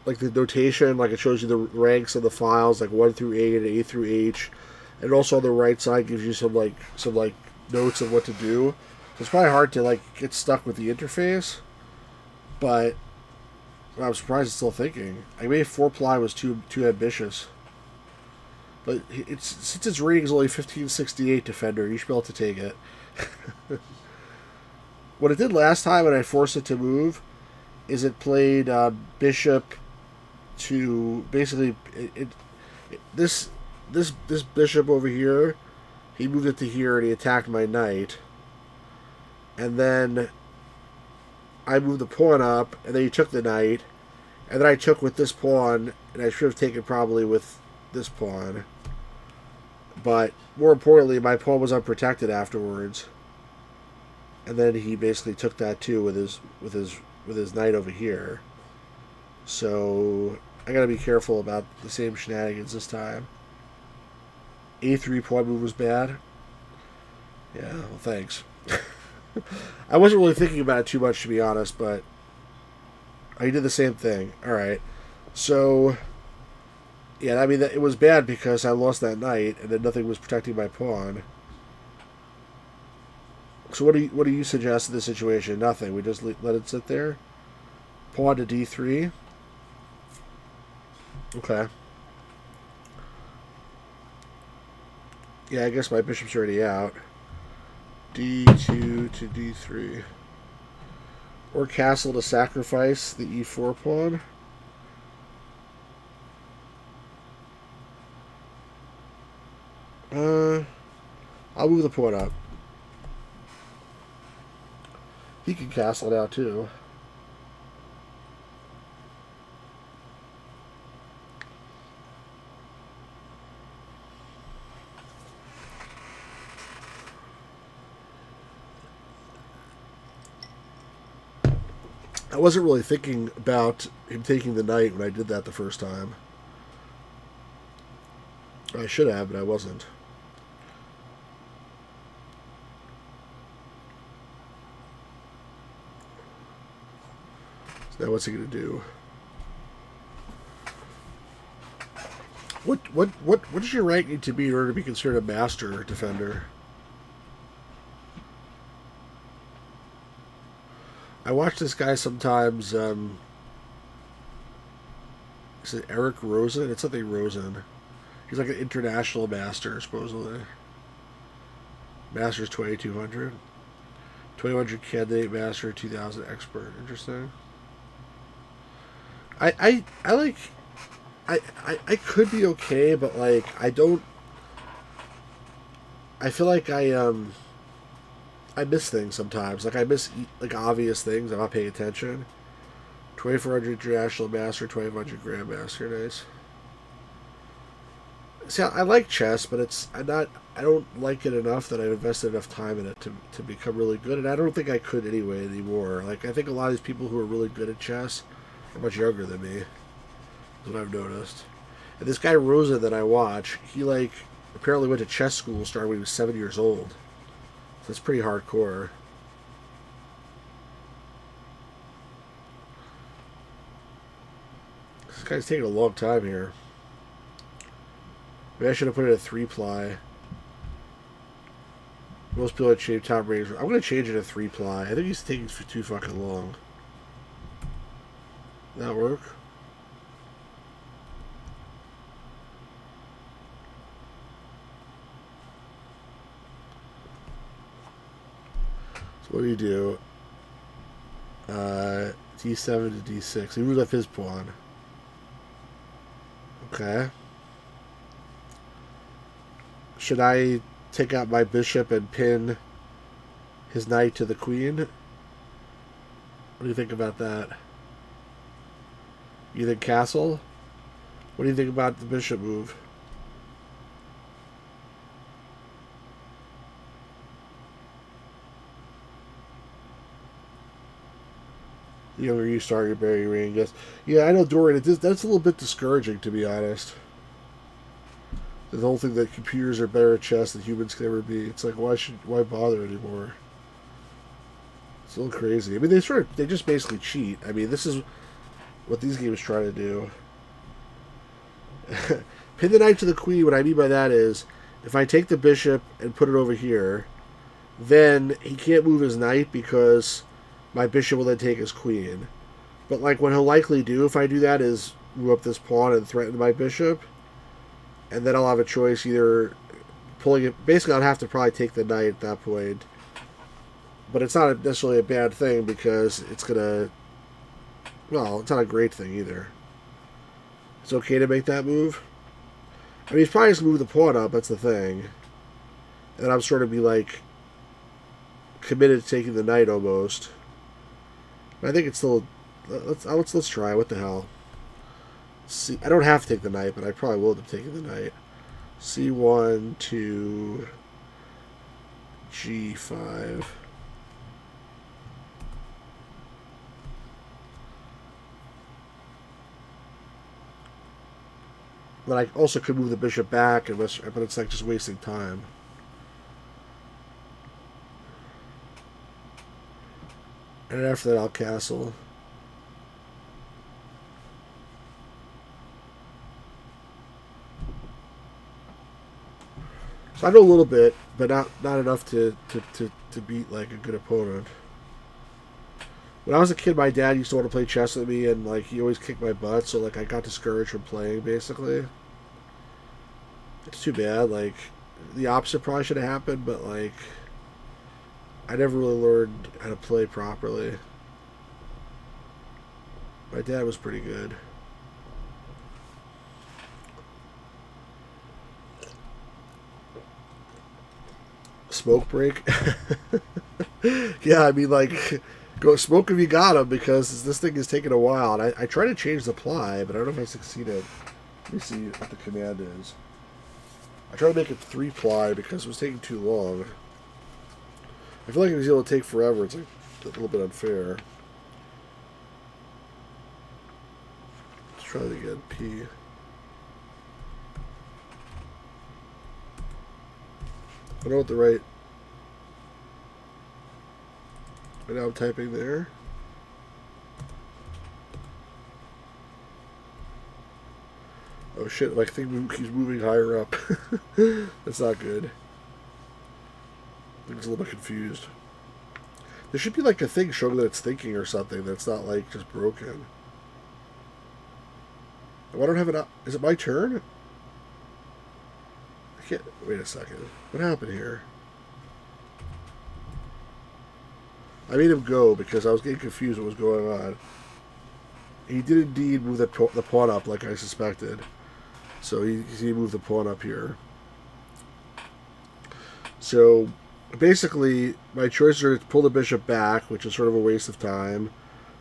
like, the notation, like, it shows you the ranks of the files, like 1 through 8 and A through H. And also on the right side gives you some notes of what to do. So it's probably hard to, like, get stuck with the interface, but I'm surprised it's still thinking. I made 4-ply was too ambitious. But since its rating is only 1568 defender, you should be able to take it. What it did last time when I forced it to move is it played bishop to basically this bishop over here. He moved it to here and he attacked my knight. And then I moved the pawn up, and then he took the knight, and then I took with this pawn, and I should have taken probably with this pawn. But more importantly, my pawn was unprotected afterwards, and then he basically took that too with his knight over here. So I gotta be careful about the same shenanigans this time. A3 pawn move was bad. Yeah, well, thanks. I wasn't really thinking about it too much, to be honest, but I did the same thing. Alright. So, yeah, I mean, it was bad because I lost that knight, and then nothing was protecting my pawn. So what do you suggest in this situation? Nothing. We just let it sit there? Pawn to D3? Okay. Yeah, I guess my bishop's already out. D2 to D3. Or castle to sacrifice the E4 pawn. I'll move the pawn up. He can castle now too. I wasn't really thinking about him taking the knight when I did that the first time. I should have, but I wasn't. So now what's he going to do? What does your rank need to be in order to be considered a master defender? I watch this guy sometimes. Is it Eric Rosen? It's something Rosen. He's like an international master, supposedly. Master's 2200. 2100 candidate, master, 2000 expert. Interesting. I like. I could be okay, but like I don't. I feel like I miss things sometimes. Like I miss like obvious things. I'm not paying attention. 2400 international master, 2500 grandmaster. Nice. See, I like chess, but I don't like it enough that I've invested enough time in it to become really good. And I don't think I could anyway anymore. Like I think a lot of these people who are really good at chess are much younger than me. That's what I've noticed. And this guy Rosa that I watch, he like apparently went to chess school starting when he was 7 years old. So it's pretty hardcore. This guy's taking a long time here. Maybe I should have put it at 3-ply. Most people had shaved top ratings. I'm going to change it to 3-ply. I think he's taking too fucking long. That work? So what do you do? D7 to D6. He moved up his pawn. Okay. Should I take out my bishop and pin his knight to the queen? What do you think about that? You think castle? What do you think about the bishop move? The younger you start, your better your range. Yes. Yeah, I know, Dorian. That's a little bit discouraging, to be honest. The whole thing that computers are better at chess than humans can ever be. It's like, why bother anymore? It's a little crazy. I mean, they just basically cheat. I mean, this is what these games try to do. Pin the knight to the queen. What I mean by that is, if I take the bishop and put it over here, then he can't move his knight because my bishop will then take his queen. But like what he'll likely do if I do that is move up this pawn and threaten my bishop. And then I'll have a choice either pulling it. Basically, I'd have to probably take the knight at that point. But it's not necessarily a bad thing because it's going to. Well, it's not a great thing either. It's okay to make that move. I mean, he's probably just move the pawn up. That's the thing. And I'm sort of be like committed to taking the knight almost. But I think it's still. Let's try. What the hell? See, I don't have to take the knight, but I probably will end up taking the knight. C1 to G5. But I also could move the bishop back, but it's like just wasting time. And after that, I'll castle. So I know a little bit, but not enough to beat like a good opponent. When I was a kid, my dad used to want to play chess with me, and like he always kicked my butt. So like I got discouraged from playing. Basically, it's too bad. Like the opposite probably should have happened, but like I never really learned how to play properly. My dad was pretty good. Smoke break. Yeah, I mean, like, go smoke if you got him, because this thing is taking a while. And I try to change the ply, but I don't know if I succeeded. Let me see what the command is. I try to make it 3-ply because it was taking too long. I feel like if he's able to take forever, it's like a little bit unfair. Let's try it again. P. I know what the right. Right now I'm typing there. Oh shit, I think he's moving higher up. That's not good. I'm just a little bit confused. There should be like a thing showing that it's thinking or something that's not like just broken. Oh, I don't have it. Is it my turn? I can't. Wait a second. What happened here? I made him go because I was getting confused what was going on. He did indeed move the pawn up like I suspected. So he moved the pawn up here. So basically, my choices are to pull the bishop back, which is sort of a waste of time.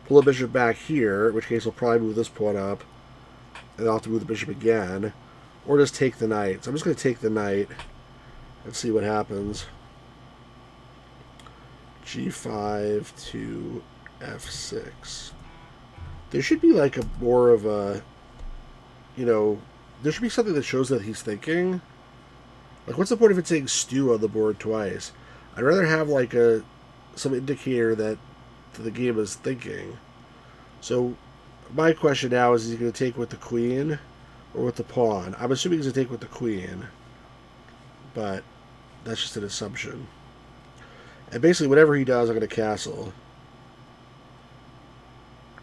Pull the bishop back here, in which case I'll probably move this pawn up. And I'll have to move the bishop again. Or just take the knight. So I'm just going to take the knight and see what happens. G5 to F6. There should be like a more of a, you know, there should be something that shows that he's thinking. Like, what's the point of it saying stew on the board twice? I'd rather have like some indicator that the game is thinking. So my question now is he going to take with the queen or with the pawn? I'm assuming he's going to take with the queen, but that's just an assumption. And basically, whatever he does, I'm going to castle.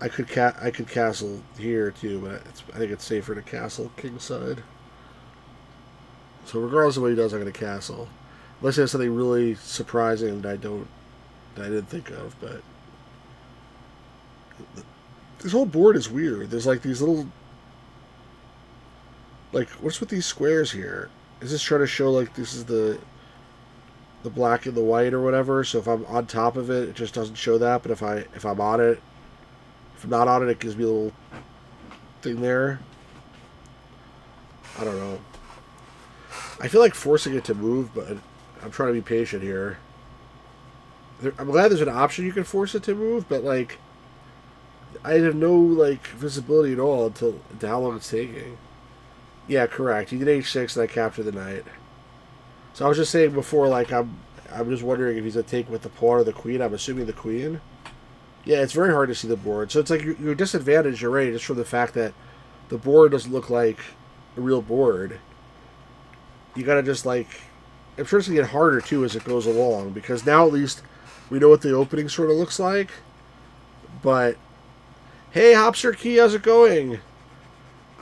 I could castle here too, but I think it's safer to castle kingside. So regardless of what he does, I'm going to castle, unless he has something really surprising that I didn't think of. But this whole board is weird. There's like these little, like, what's with these squares here? Is this trying to show like this is the black and the white or whatever? So if I'm on top of it, it just doesn't show that. But if I'm on it, if I'm not on it, it gives me a little thing there. I don't know. I feel like forcing it to move, but I'm trying to be patient here. I'm glad there's an option you can force it to move, but like, I have no like visibility at all into how long it's taking. Yeah, correct. He did H6 and I captured the knight. So I was just saying before, like, I'm just wondering if he's gonna take with the pawn or the queen. I'm assuming the queen. Yeah, it's very hard to see the board. So it's like you're disadvantaged already just from the fact that the board doesn't look like a real board. You gotta just like, I'm sure it's gonna get harder too as it goes along, because now at least we know what the opening sort of looks like. But hey, Hopster Key, how's it going?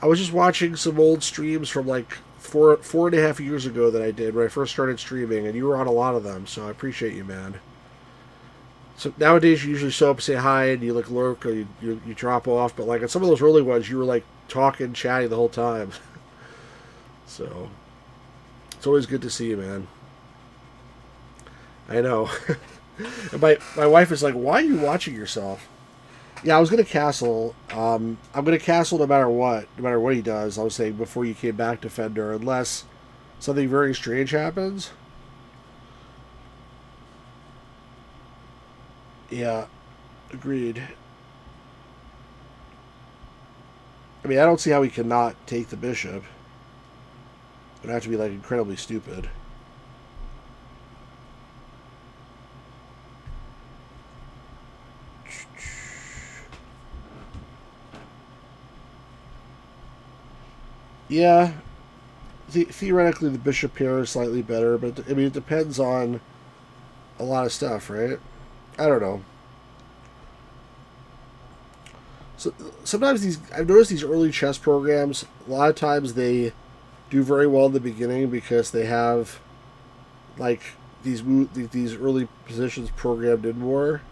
I was just watching some old streams from like four and a half years ago that I did when I first started streaming, and you were on a lot of them, so I appreciate you, man. So nowadays you usually show up, say hi, and you like lurk or you drop off, but like on some of those early ones, you were like talking, chatting the whole time. So it's always good to see you, man. I know. And my wife is like, why are you watching yourself? Yeah, I was gonna castle. I'm gonna castle no matter what he does. I was saying before you came back, Defender, unless something very strange happens. Yeah, agreed. I mean, I don't see how he cannot take the bishop. It would have to be like incredibly stupid. Yeah, theoretically the bishop here is slightly better, but I mean it depends on a lot of stuff, right? I don't know. So sometimes I've noticed these early chess programs, a lot of times they do very well in the beginning because they have like these early positions programmed in more,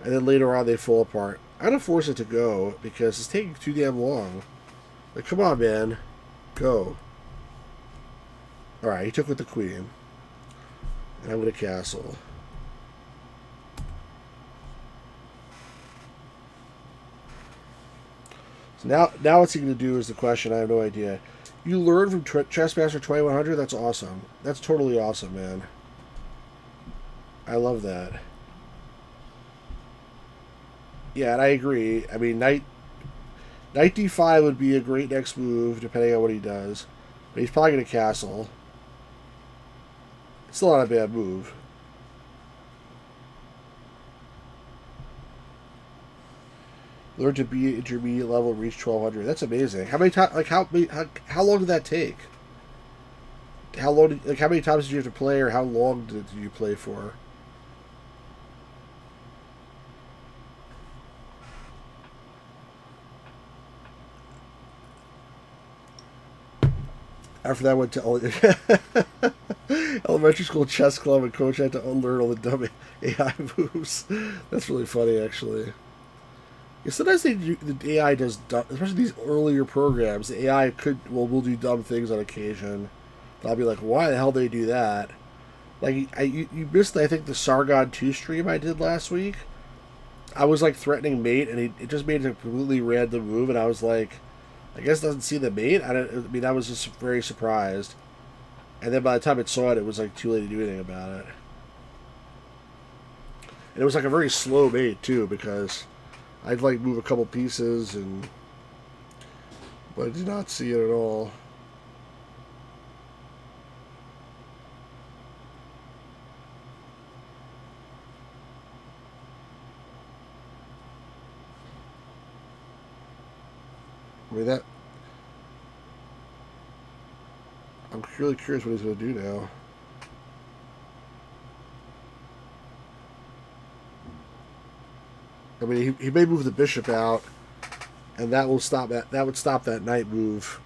and then later on they fall apart. I'm gonna force it to go because it's taking too damn long. Like, come on, man. Go. Alright, he took with the queen. And I'm going to castle. So now what's he going to do is the question. I have no idea. You learn from Chessmaster 2100? That's awesome. That's totally awesome, man. I love that. Yeah, and I agree. I mean, knight d5 would be a great next move, depending on what he does. But he's probably going to castle. It's still not a bad move. Learn to be intermediate level, reach 1200. That's amazing. How many times? Like how long did that take? How long? How many times did you have to play, or how long did you play for? After that, I went to elementary school chess club, and coach had to unlearn all the dumb AI moves. That's really funny, actually. Yeah, sometimes the AI does dumb, especially these earlier programs. The AI will do dumb things on occasion. But I'll be like, why the hell did they do that? Like you missed, I think, the Sargon 2 stream I did last week. I was like threatening mate, and it just made a completely random move, and I was like, I guess it doesn't see the mate. I mean, I was just very surprised. And then by the time it saw it, it was like too late to do anything about it. And it was like a very slow mate too, because I'd like move a couple pieces, but I did not see it at all. I mean, I'm really curious what he's going to do now. I mean, he may move the bishop out, and that will stop that. That would stop that knight move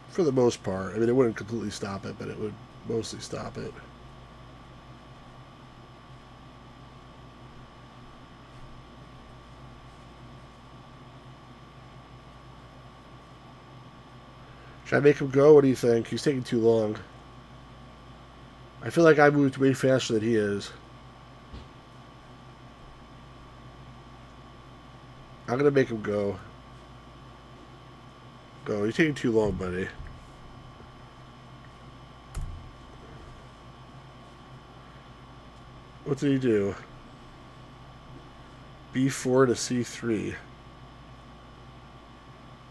for the most part. I mean, it wouldn't completely stop it, but it would mostly stop it. Should I make him go? What do you think? He's taking too long. I feel like I moved way faster than he is. I'm going to make him go. Go. You're taking too long, buddy. What did he do? B4 to C3.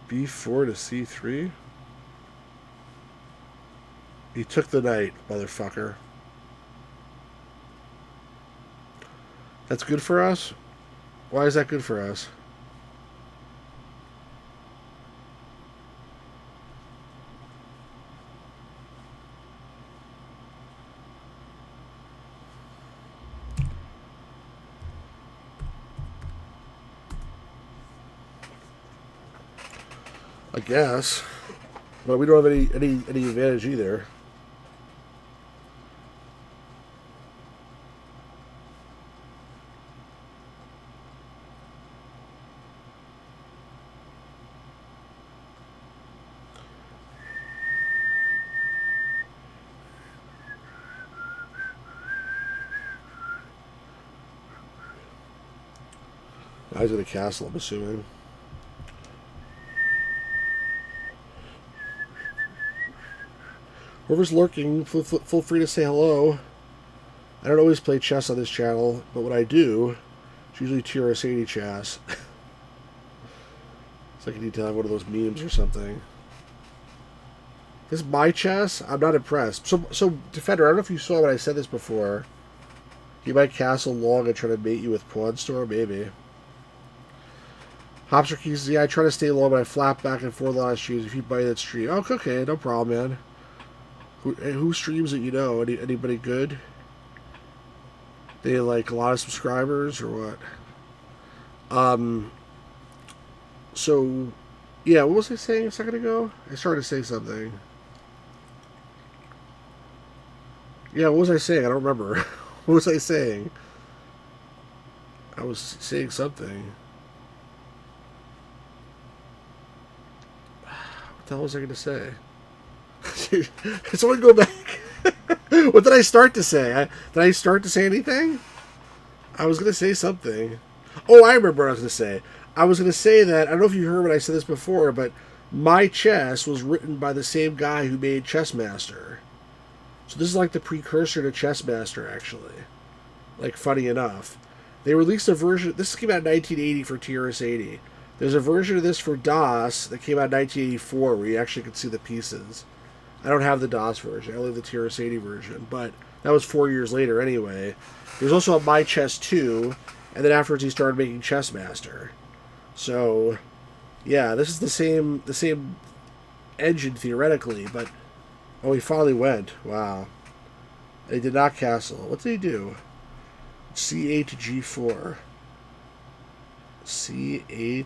B4 to C3? He took the knight, motherfucker. That's good for us? Why is that good for us? I guess. But we don't have any advantage either. Eyes of the castle, I'm assuming. Whoever's lurking, feel free to say hello. I don't always play chess on this channel, but when I do, it's usually TRS-80 chess. It's like I need to have one of those memes or something. This is MyChess? I'm not impressed. So Defender, I don't know if you saw when I said this before. He might castle long and try to mate you with Pawn Store, maybe. Hopster keys, yeah, I try to stay low, but I flap back and forth a lot of streams. If you buy that stream, oh, okay, no problem, man. Who streams it, you know? Anybody good? They like a lot of subscribers or what? So, yeah, what was I saying a second ago? I started to say something. Yeah, what was I saying? I don't remember. What was I saying? I was saying something. What the hell was I going to say? Someone go back. What did I start to say? Did I start to say anything? I was going to say something. Oh, I remember what I was going to say. I was going to say that, I don't know if you heard when I said this before, but MyChess was written by the same guy who made Chessmaster. So this is like the precursor to Chessmaster, actually. Like, funny enough. They released a version, this came out in 1980 for TRS-80. There's a version of this for DOS that came out in 1984 where you actually could see the pieces. I don't have the DOS version, I only have the TRS-80 version, but that was 4 years later anyway. There's also a MyChess 2, and then afterwards he started making Chessmaster. So, yeah, this is the same engine theoretically, but oh, he finally went. Wow. He did not castle. What did he do? C8 to G4. C8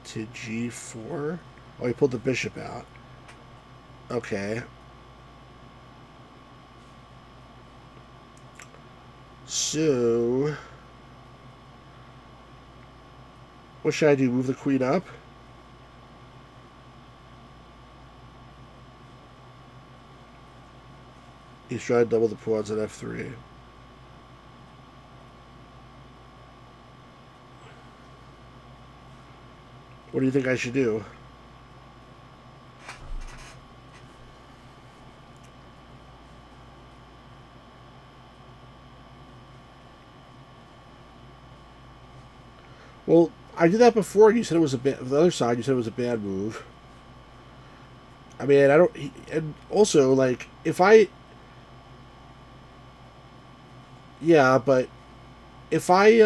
to G4? Oh, he pulled the bishop out. Okay. So, what should I do? Move the queen up? He's trying to double the pawns at F3. What do you think I should do? Well, I did that before. You said it was a bad. The other side, you said it was a bad move. I mean, I don't. And also, like, if I. Yeah, but if I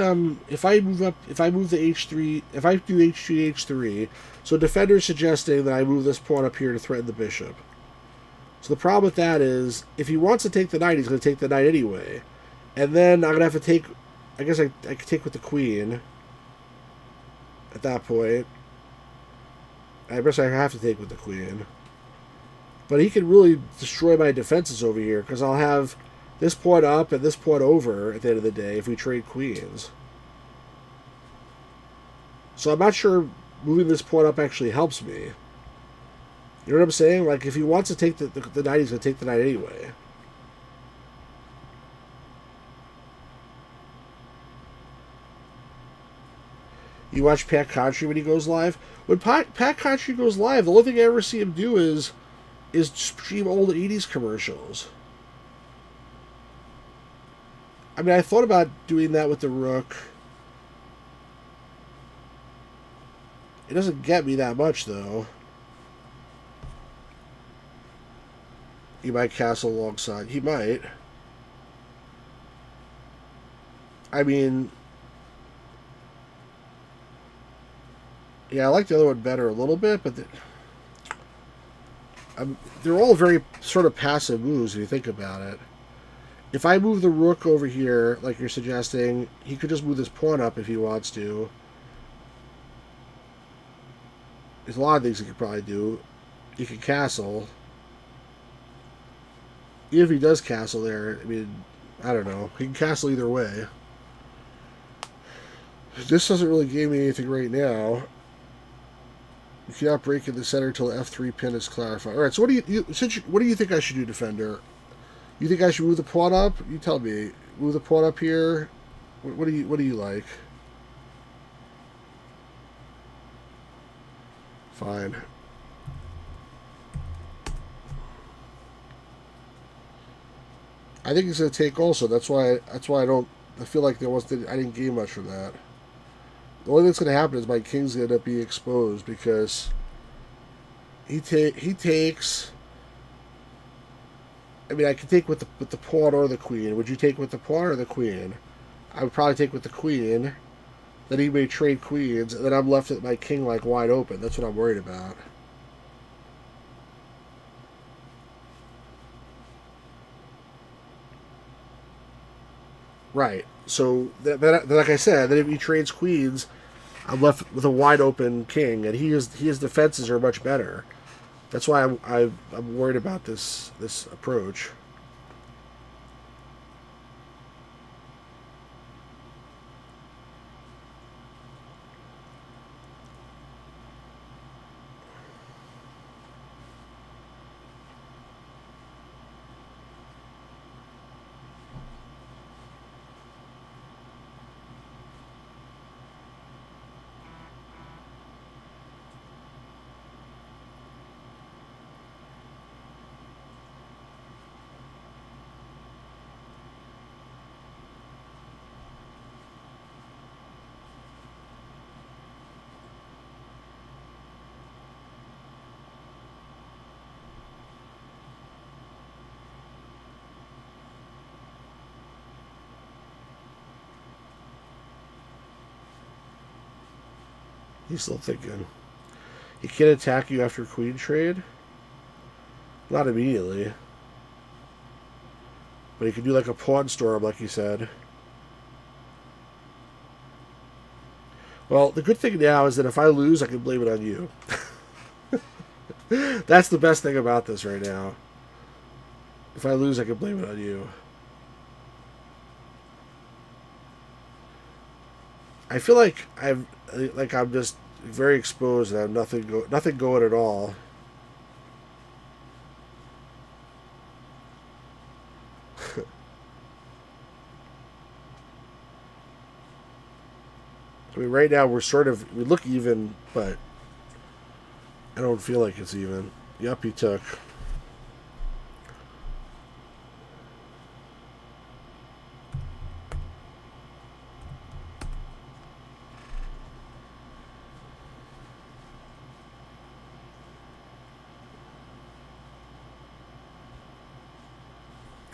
move up, if I move the H3, if I do H3 H3, so defender's suggesting that I move this pawn up here to threaten the bishop. So the problem with that is, if he wants to take the knight, he's going to take the knight anyway, and then I'm going to have to take. I guess I could take with the queen. At that point, I guess I have to take with the queen. But he can really destroy my defenses over here, because I'll have this pawn up and this pawn over at the end of the day if we trade queens. So I'm not sure moving this pawn up actually helps me. You know what I'm saying? Like, if he wants to take the knight, he's going to take the knight anyway. You watch Pat Contry when he goes live? When Pat Contry goes live, the only thing I ever see him do is stream old 80s commercials. I mean, I thought about doing that with the rook. It doesn't get me that much, though. He might castle alongside. He might. I mean... Yeah, I like the other one better a little bit, but they're all very sort of passive moves if you think about it. If I move the rook over here, like you're suggesting, he could just move this pawn up if he wants to. There's a lot of things he could probably do. He could castle. Even if he does castle there, I mean, I don't know. He can castle either way. This doesn't really give me anything right now. You cannot break in the center until the F3 pin is clarified. All right, so what do you think I should do, defender? You think I should move the pawn up? You tell me. Move the pawn up here. What do you like? Fine. I think he's gonna take also. That's why I don't. I feel like I didn't gain much from that. The only thing that's going to happen is my king's going to end up being exposed because he takes. I mean, I can take with the pawn or the queen. Would you take with the pawn or the queen? I would probably take with the queen. Then he may trade queens, and then I'm left with my king like wide open. That's what I'm worried about. Right. So, like I said, then if he trades queens, I'm left with a wide open king, and his defenses are much better. That's why I'm worried about this approach. He's still thinking. He can't attack you after queen trade? Not immediately. But he could do like a pawn storm, like you said. Well, the good thing now is that if I lose, I can blame it on you. That's the best thing about this right now. If I lose, I can blame it on you. I feel like I'm just very exposed and I have nothing going at all. I mean, right now we look even, but I don't feel like it's even. Yep, he took.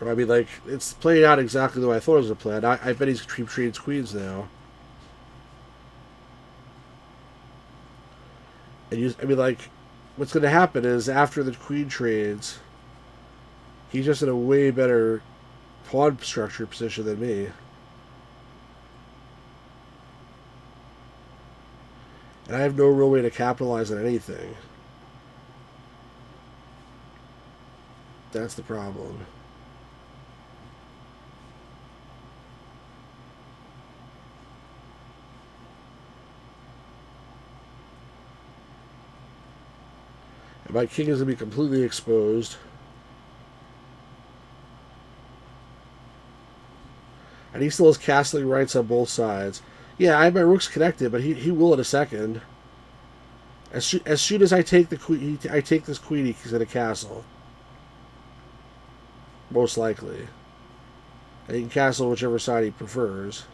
I mean, like, it's playing out exactly the way I thought it was going to play out. I bet he's trades queens now. And I mean, like, what's going to happen is after the queen trades, he's just in a way better pawn structure position than me. And I have no real way to capitalize on anything. That's the problem. And my king is going to be completely exposed. And he still has castling rights on both sides. Yeah, I have my rooks connected, but he will in a second. As soon as I take the queen, I take this queen, he's in a castle. Most likely. And he can castle whichever side he prefers.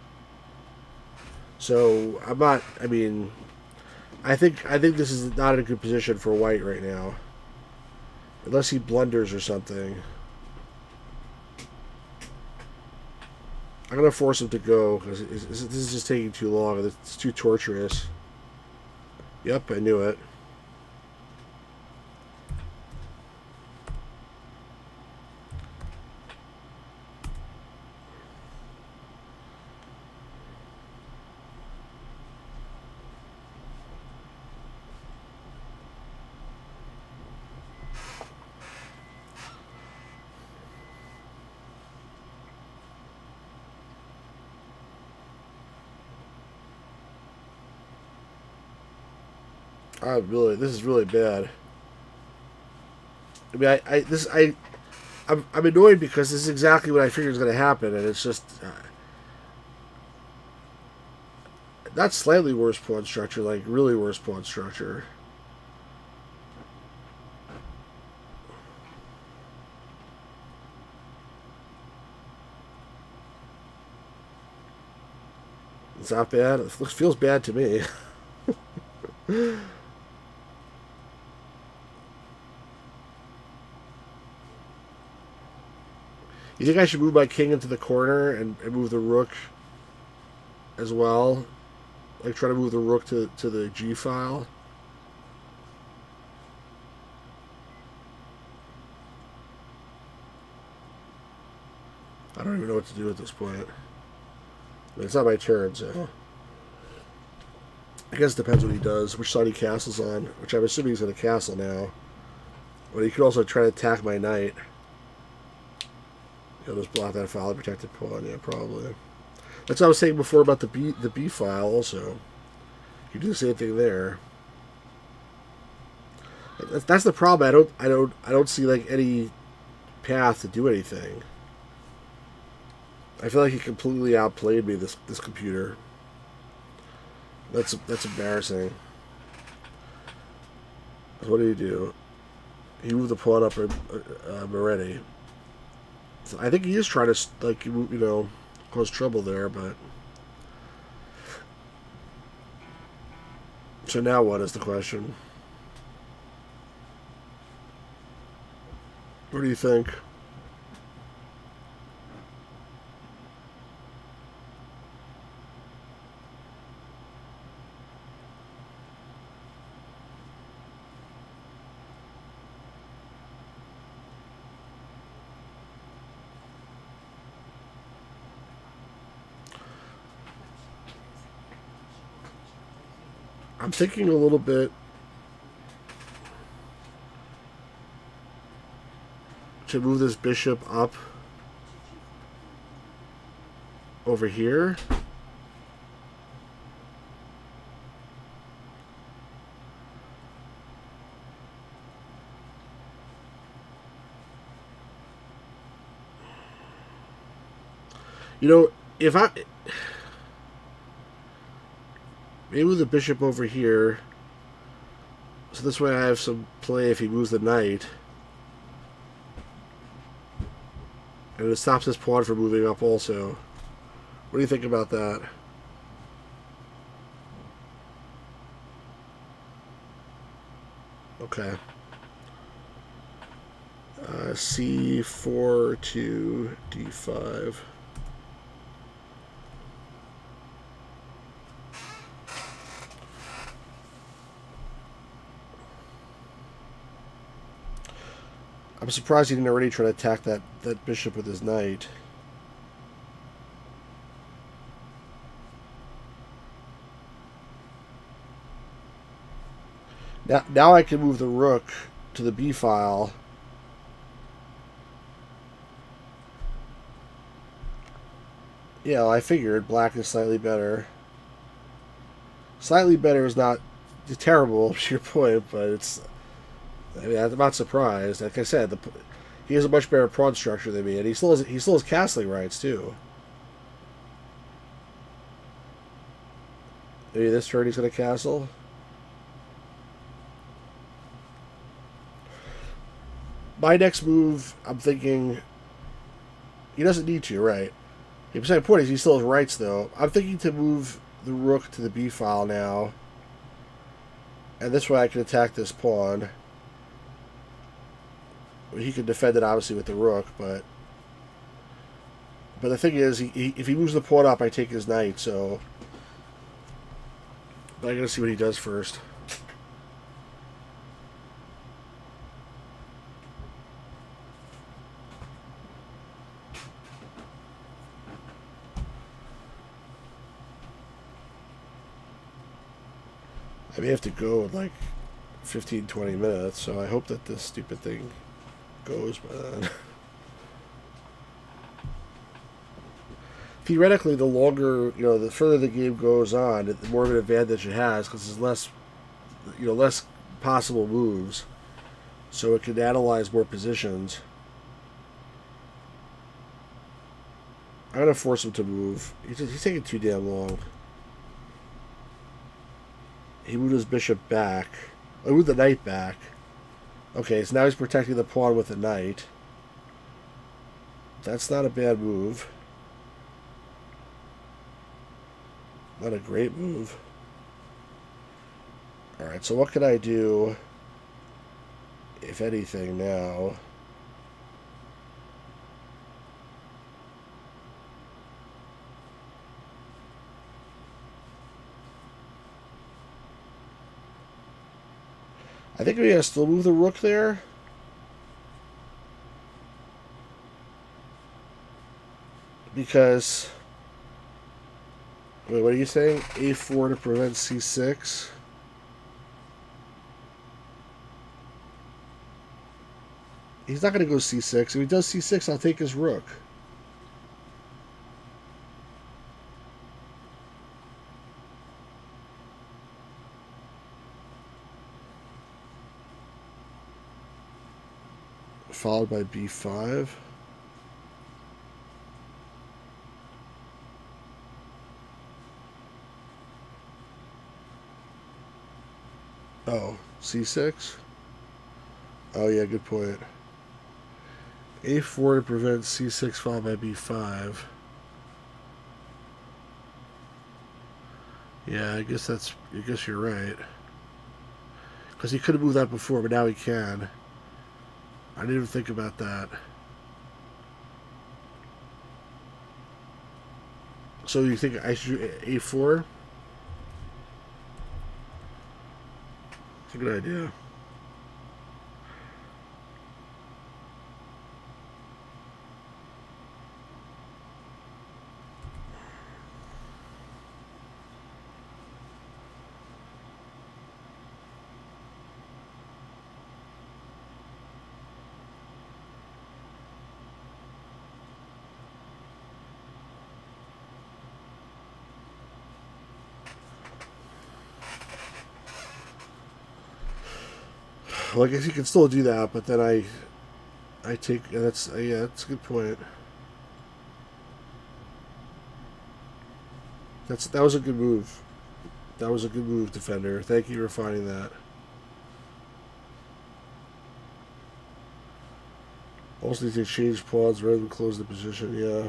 So I'm not. I mean, I think this is not in a good position for white right now, unless he blunders or something. I'm gonna force him to go because this is just taking too long. It's too torturous. Yep, I knew it. This is really bad. I mean, I'm annoyed because this is exactly what I figured was going to happen, and it's just not slightly worse pawn structure, like really worse pawn structure. It's not bad. It feels bad to me. You think I should move my king into the corner and move the rook as well? Like try to move the rook to the G file? I don't even know what to do at this point. I mean, it's not my turn, so I guess it depends what he does, which side he castles on, which I'm assuming he's going to castle now. But he could also try to attack my knight. He'll just block that file and protect the pawn, yeah, probably. That's what I was saying before about the B file also. You do the same thing there. That's the problem. I don't see like any path to do anything. I feel like he completely outplayed me, this computer. That's embarrassing. What did he do? He moved the pawn up already. So I think he is trying to, like, cause trouble there, but... So now what is the question? What do you think? I'm thinking a little bit to move this bishop up over here. You know, if I maybe move the bishop over here, so this way I have some play if he moves the knight, and it stops his pawn from moving up also. What do you think about that? Okay. C4 to D5. I'm surprised he didn't already try to attack that bishop with his knight. Now I can move the rook to the B file. Yeah, I figured black is slightly better. Slightly better is not terrible, to your point, but it's... I mean, I'm not surprised. Like I said, he has a much better pawn structure than me, and he still has castling rights, too. Maybe this turn he's going to castle. My next move, I'm thinking... He doesn't need to, right? The second point is he still has rights, though. I'm thinking to move the rook to the B file now. And this way I can attack this pawn. He can defend it, obviously, with the rook, but the thing is, if he moves the pawn up, I take his knight, so... But I gotta see what he does first. I may have to go in like 15-20 minutes, so I hope that this stupid thing goes by then. Theoretically, the longer, the further the game goes on, the more of an advantage it has, because there's less possible moves, so it can analyze more positions. I'm gonna force him to move. He's taking too damn long. He moved his bishop back. I moved the knight back. Okay, so now he's protecting the pawn with the knight. That's not a bad move. Not a great move. Alright, so what can I do, if anything, now? I think we gotta still move the rook there. Because... Wait, what are you saying? A4 to prevent C6? He's not gonna go C6. If he does C6, I'll take his rook. Followed by B5. Oh, C6? Oh yeah, good point. A4 to prevent C6 followed by B5. Yeah, I guess you're right. Because he could have moved that before, but now he can. I didn't even think about that. So you think I should do A4? It's a good idea. Well, I guess you can still do that, but then I take that's yeah, that's a good point. That was a good move. That was a good move, defender. Thank you for finding that. Also need to change pawns rather than close the position. Yeah,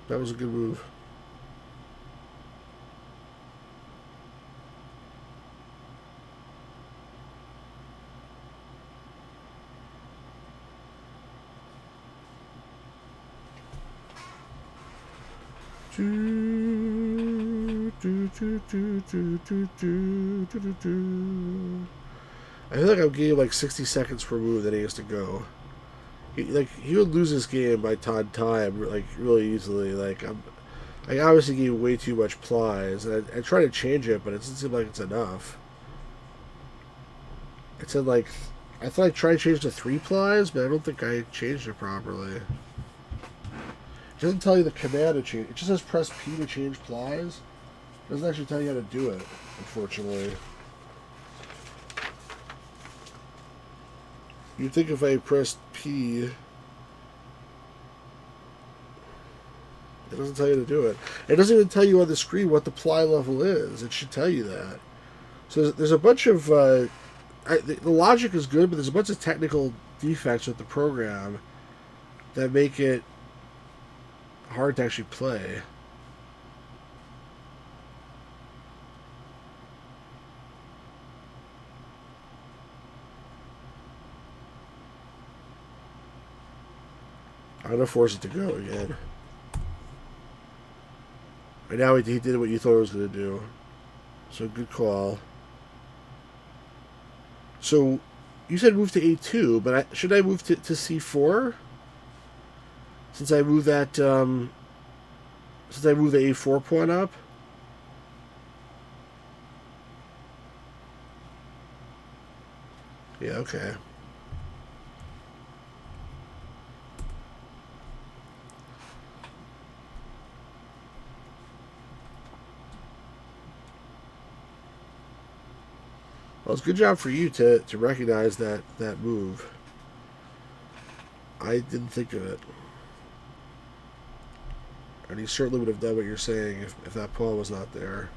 that was a good move. I feel like I'm getting like 60 seconds per move that he has to go. He would lose this game by time like really easily. I obviously gave way too much plies, and I try to change it, but it doesn't seem like it's enough. It said like I thought I tried to change to 3 plies, but I don't think I changed it properly. It doesn't tell you the command to change. It just says press P to change plies. It doesn't actually tell you how to do it, unfortunately. You'd think if I pressed P, it doesn't tell you to do it. It doesn't even tell you on the screen what the ply level is. It should tell you that. So there's a bunch of... the logic is good, but there's a bunch of technical defects with the program that make it hard to actually play. I'm going to force it to go again. And now he did what you thought it was going to do. So good call. So you said move to A2, but should I move to C4? Since I move that, since I move the A4 pawn up? Yeah, okay. Well, it's a good job for you to recognize that move. I didn't think of it. And he certainly would have done what you're saying if that pawn was not there.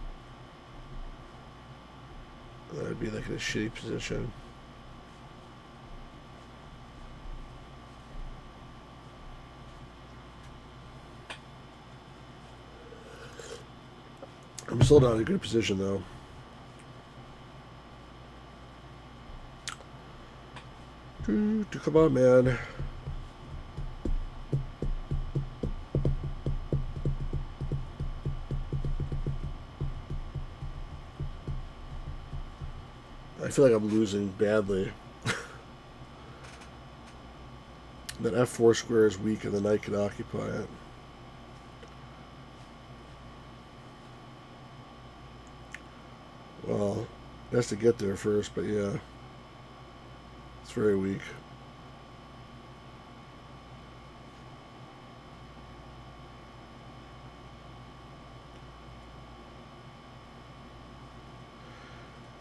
That would be like in a shitty position. I'm still not in a good position though. Come on, man. I feel like I'm losing badly. That F4 square is weak and the knight can occupy it. Well, it has to get there first, but yeah. It's very weak.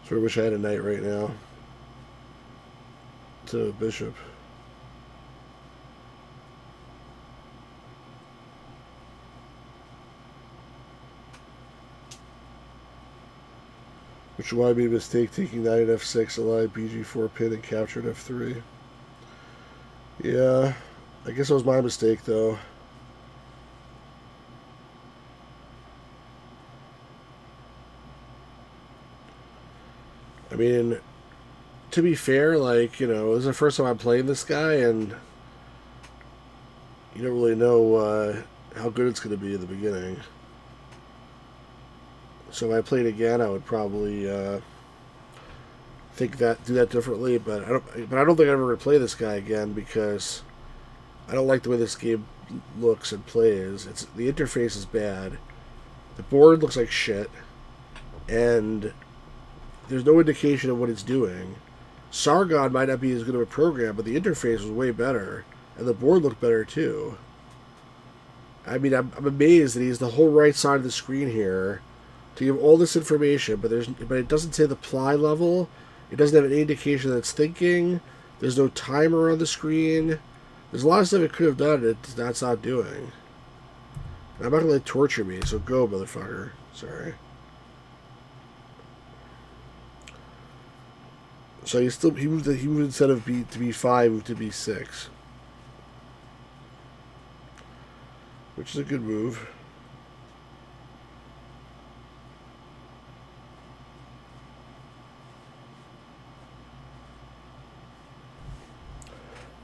So I wish I had a knight right now. To a bishop. Which why made a mistake taking knight at f6, allowed bg4 pin and captured f3. Yeah, I guess it was my mistake though. I mean, to be fair, like, you know, this is the first time I'm playing this guy, and you don't really know how good it's going to be in the beginning. So if I played again, I would probably do that differently. But I don't think I'd ever play this guy again because I don't like the way this game looks and plays. The interface is bad. The board looks like shit, and there's no indication of what it's doing. Sargon might not be as good of a program, but the interface was way better, and the board looked better too. I mean, I'm amazed that he has the whole right side of the screen here to give all this information, but it doesn't say the ply level. It doesn't have any indication that it's thinking. There's no timer on the screen. There's a lot of stuff it could have done that's not doing. And I'm not gonna let it torture me, so go, motherfucker. Sorry. So he moved instead of B to B5, moved to B6, which is a good move.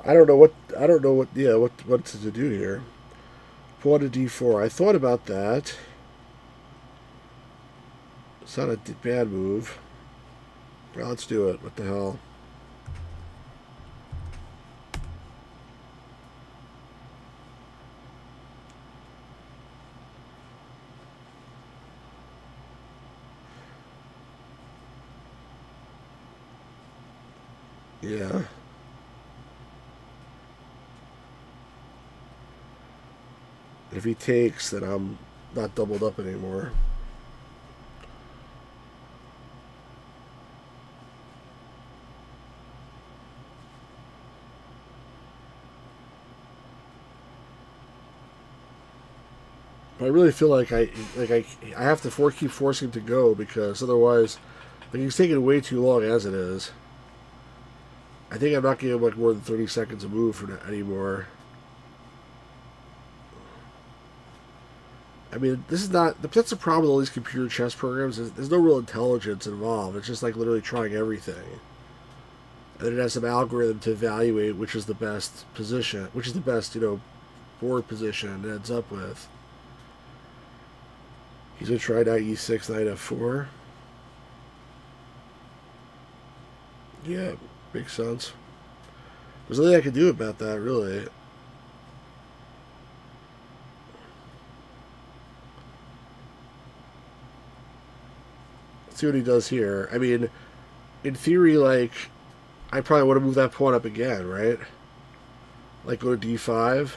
I don't know what to do here. Pawn to D4. I thought about that. It's not a bad move. Well, let's do it. What the hell? Yeah. If he takes, then I'm not doubled up anymore. But I really feel like I have to keep forcing him to go, because otherwise, like, he's taking way too long as it is. I think I'm not getting like more than 30 seconds a move for anymore. I mean, this is not. That's the problem with all these computer chess programs. There's no real intelligence involved. It's just like literally trying everything. And it has some algorithm to evaluate which is the best position, which is the best, board position it ends up with. He's going to try knight e6, knight f4. Yeah, makes sense. There's nothing I can do about that, really. Let's see what he does here. I mean, in theory, like, I probably want to move that pawn up again, right? Like, go to d5.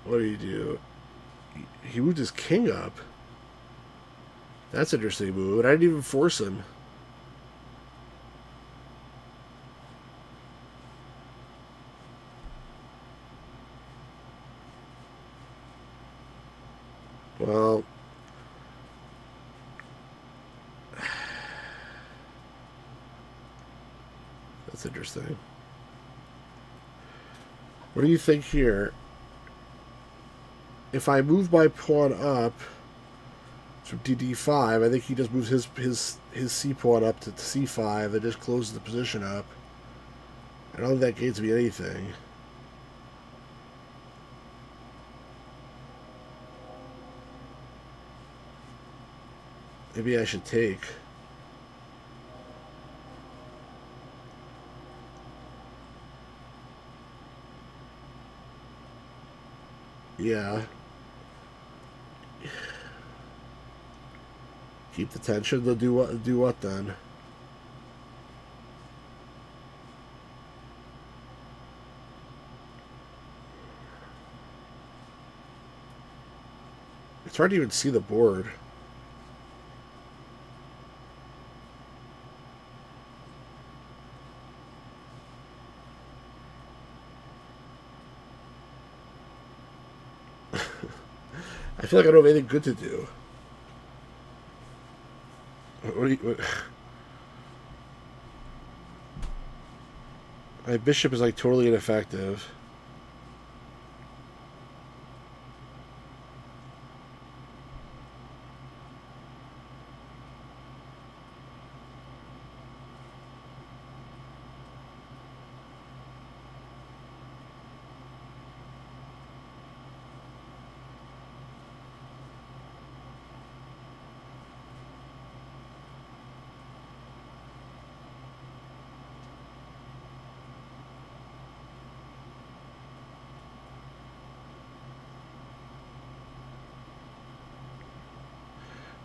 What do you do? He moved his king up. That's an interesting move. And I didn't even force him. Well, that's interesting. What do you think here? If I move my pawn up from d5, I think he just moves his c pawn up to c5 and just closes the position up. I don't think that gains me anything. Maybe I should take. Yeah. Keep the tension. They'll do what? Do what then? It's hard to even see the board. I feel like I don't have anything good to do. My bishop is like totally ineffective.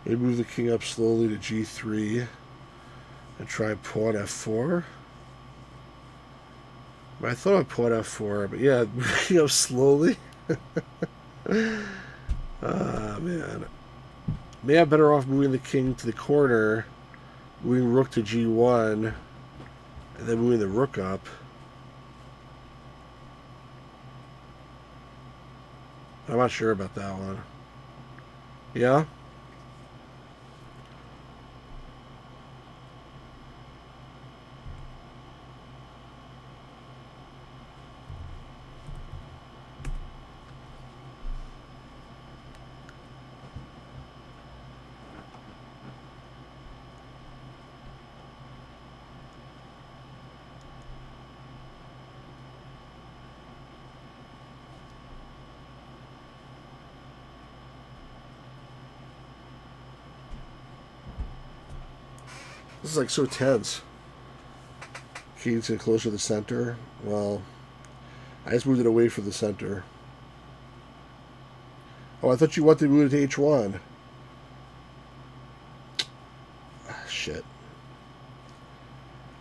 We move the king up slowly to g3 and try pawn f4. I thought I put F4, but yeah, moving up slowly. Ah, man. Maybe I'm better off moving the king to the corner, moving rook to G1, and then moving the rook up. I'm not sure about that one. Yeah? This is like so tense. King's getting closer to the center. Well, I just moved it away from the center. Oh, I thought you wanted to move it to H1. Ah, shit.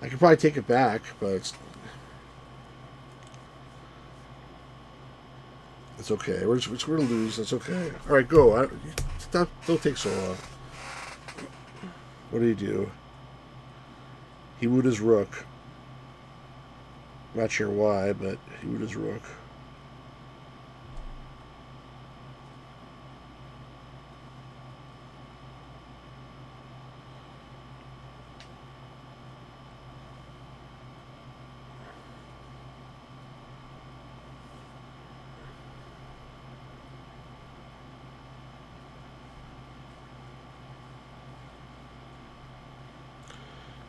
I could probably take it back, but it's okay. We're going to lose. That's okay. All right, go. Don't take so long. What did he do? He moved his rook. Not sure why, but he moved his rook.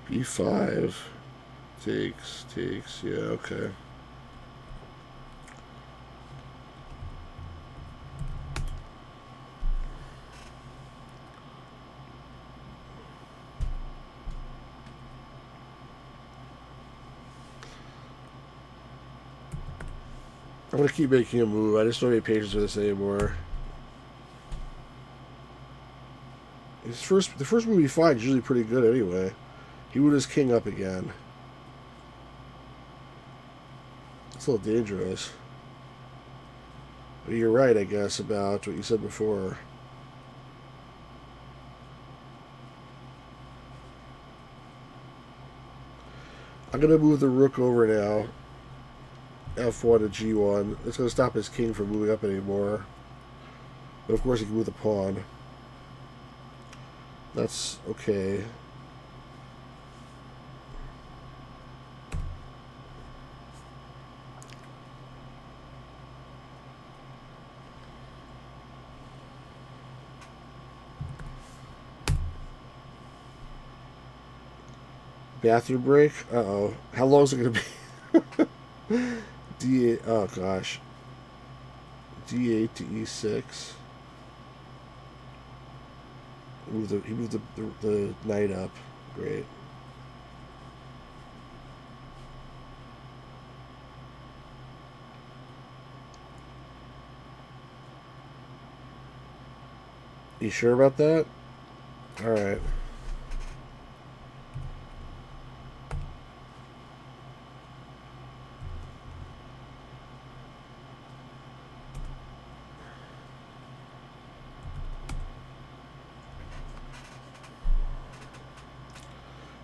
B5 takes, yeah, okay. I'm going to keep making a move. I just don't have any patience with this anymore. The first move he finds is usually pretty good anyway. He moved his king up again. It's a little dangerous. But you're right, I guess, about what you said before. I'm going to move the rook over now. F1 to G1. It's going to stop his king from moving up anymore. But of course he can move the pawn. That's okay. Bathroom break? Uh-oh. How long is it going to be? D8. Oh, gosh. D8 to E6. He moved the knight up. Great. You sure about that? Alright.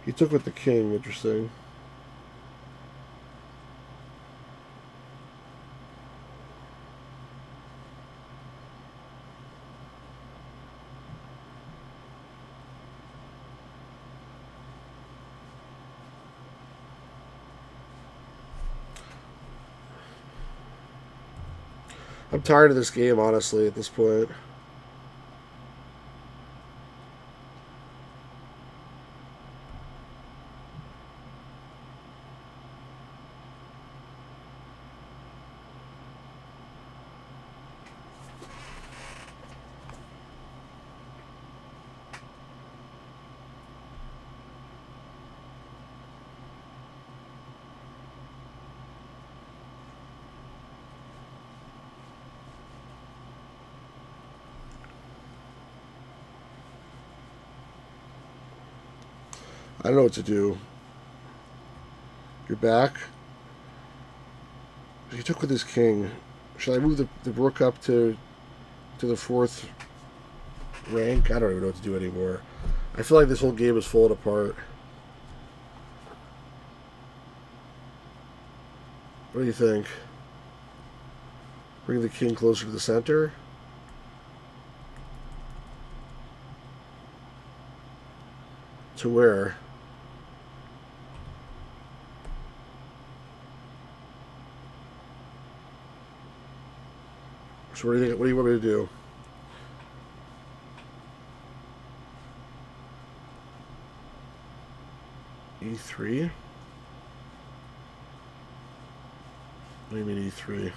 He took with the king, interesting. I'm tired of this game, honestly, at this point. I don't know what to do. You're back? He took with his king. Should I move the rook up to the 4th rank? I don't even know what to do anymore. I feel like this whole game is falling apart. What do you think? Bring the king closer to the center? To where? So what do you think? What do you want me to do? E3? What do you mean E3?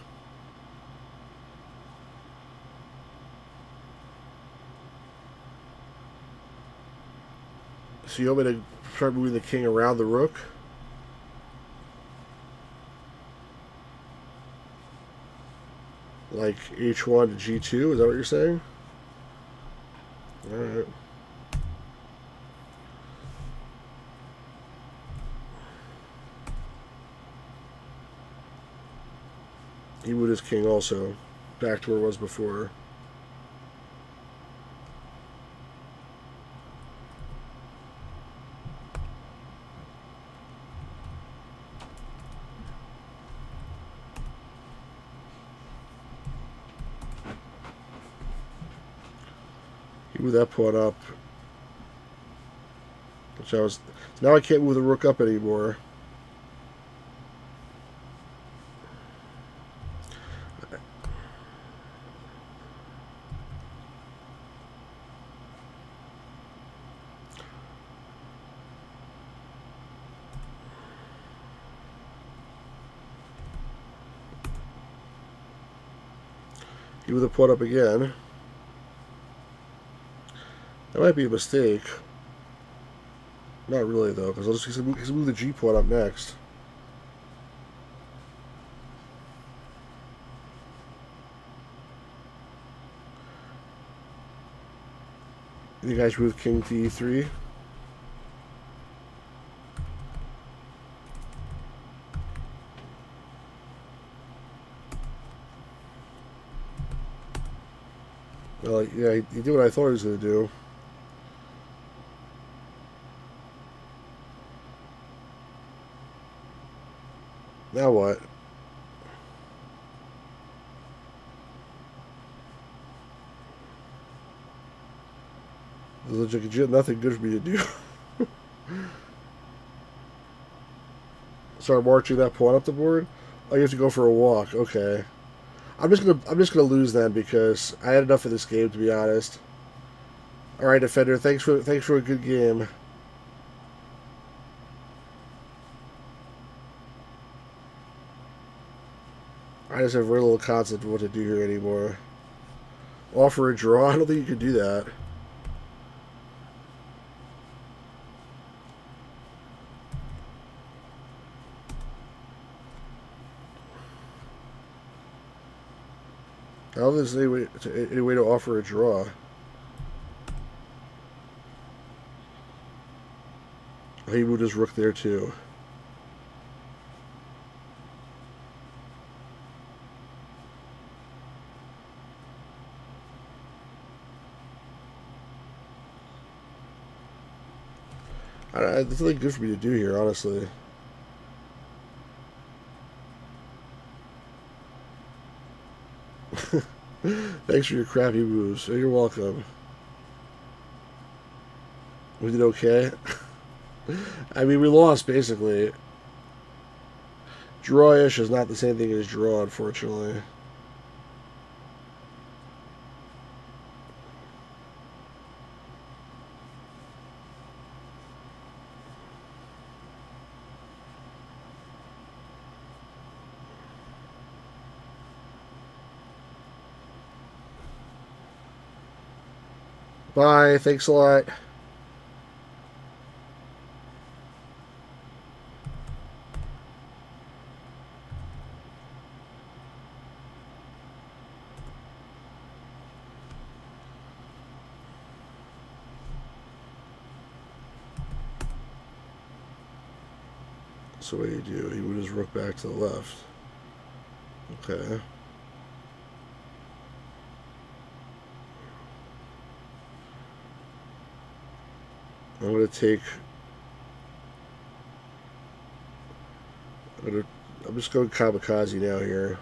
So you want me to start moving the king around the rook? Like H1 to G2? Is that what you're saying? Alright. He moved his king also back to where it was before. He moved that pawn up. Which I was. Now I can't move the rook up anymore. He moved the pawn up again. That might be a mistake. Not really, though, because he's going to move the G pawn up next. You guys move king to E3. Well, yeah, he did what I thought he was going to do. Now what? There's legit nothing good for me to do. Start marching that pawn up the board. Oh, you have to go for a walk. Okay. I'm just gonna lose then because I had enough of this game, to be honest. All right, defender. Thanks for a good game. I just have very little concept of what to do here anymore. Offer a draw? I don't think you can do that. I don't think there's any way to offer a draw. Oh, he moved his rook there too. There's nothing good for me to do here, honestly. Thanks for your crappy moves. You're welcome. We did okay. I mean, we lost, basically. Draw-ish is not the same thing as draw, unfortunately. Bye. Thanks a lot. So what do you do? He moved his rook back to the left. Okay. I'm gonna take. I'm just going kamikaze now here.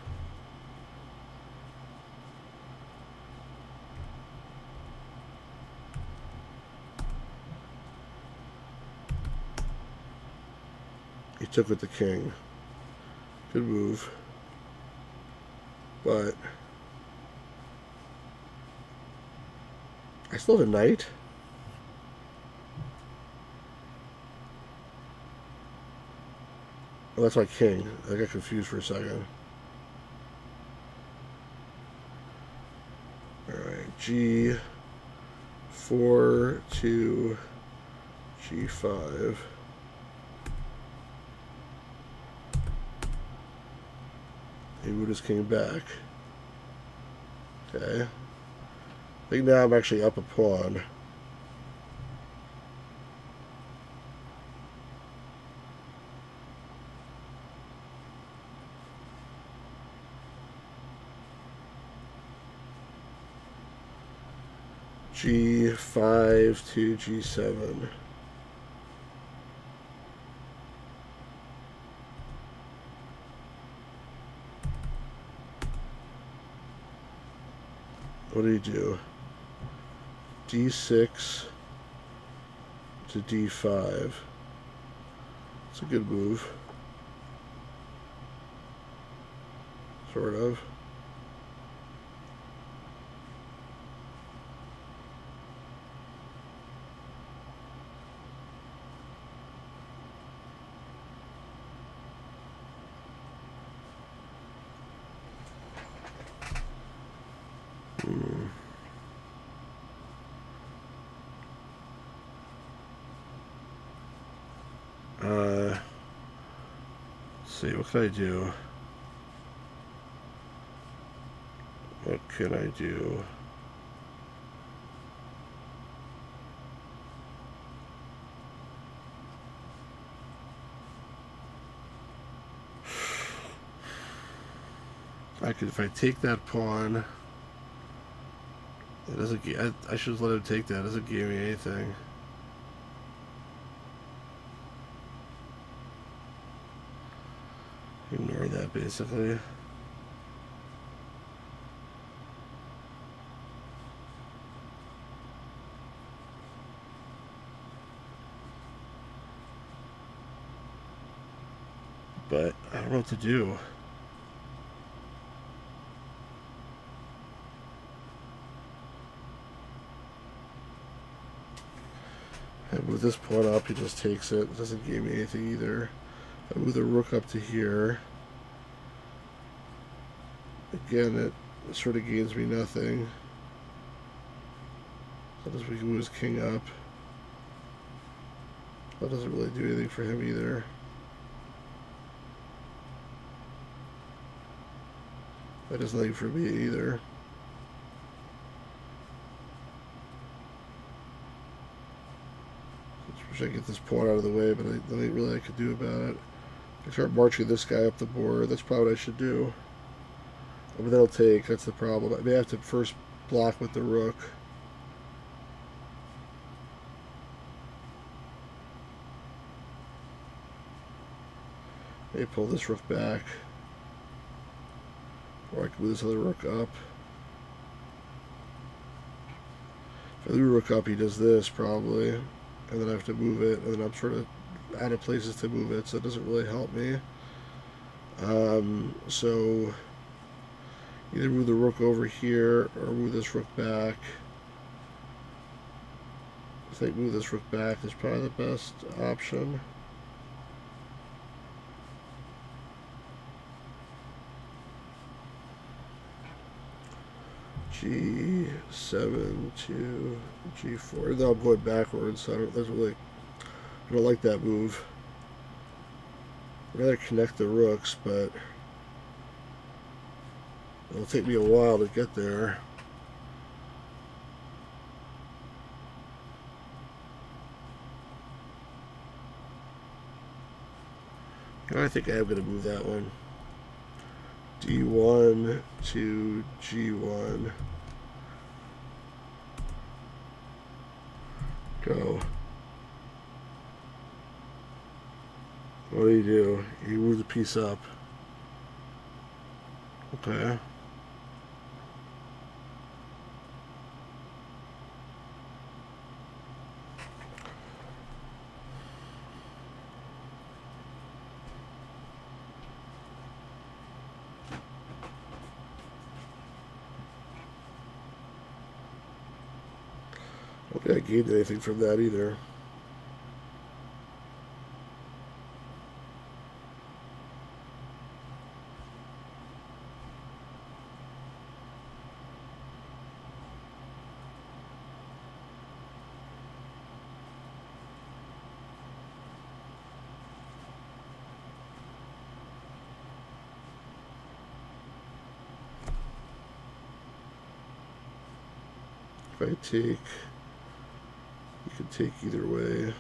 He took with the king. Good move. But I still have a knight. Oh, that's my king. I got confused for a second. Alright, G4 to G5. He moved his king back. Okay. I think now I'm actually up a pawn. G5 to G7. What do you do? D6 to D5. It's a good move. Sort of. Let's see, what can I do? What can I do? If I take that pawn, it doesn't. I should let him take that. It doesn't give me anything. Ignore that, basically. But I don't know what to do. I move this pawn up, he just takes it. It doesn't give me anything either. I move the rook up to here. Again, it sort of gains me nothing. So we can move his king up. That doesn't really do anything for him either. That does nothing for me either. I get this pawn out of the way, but there ain't really I could do about it. I start marching this guy up the board. That's probably what I should do. But that'll take. That's the problem. I may have to first block with the rook. Maybe pull this rook back, or I can move this other rook up. If I move rook up, he does this probably. And then I have to move it, and then I'm sort of out of places to move it, so it doesn't really help me. So either move the rook over here or move this rook back. I think move this rook back is probably the best option. G7 to G4. Now I'm going backwards, so I don't like that move. I'd rather connect the rooks, but it'll take me a while to get there. I think I am going to move that one. D1 to G1. Go. What do? You move the piece up. Okay. I don't think I gained anything from that either. If I take, you can take either way.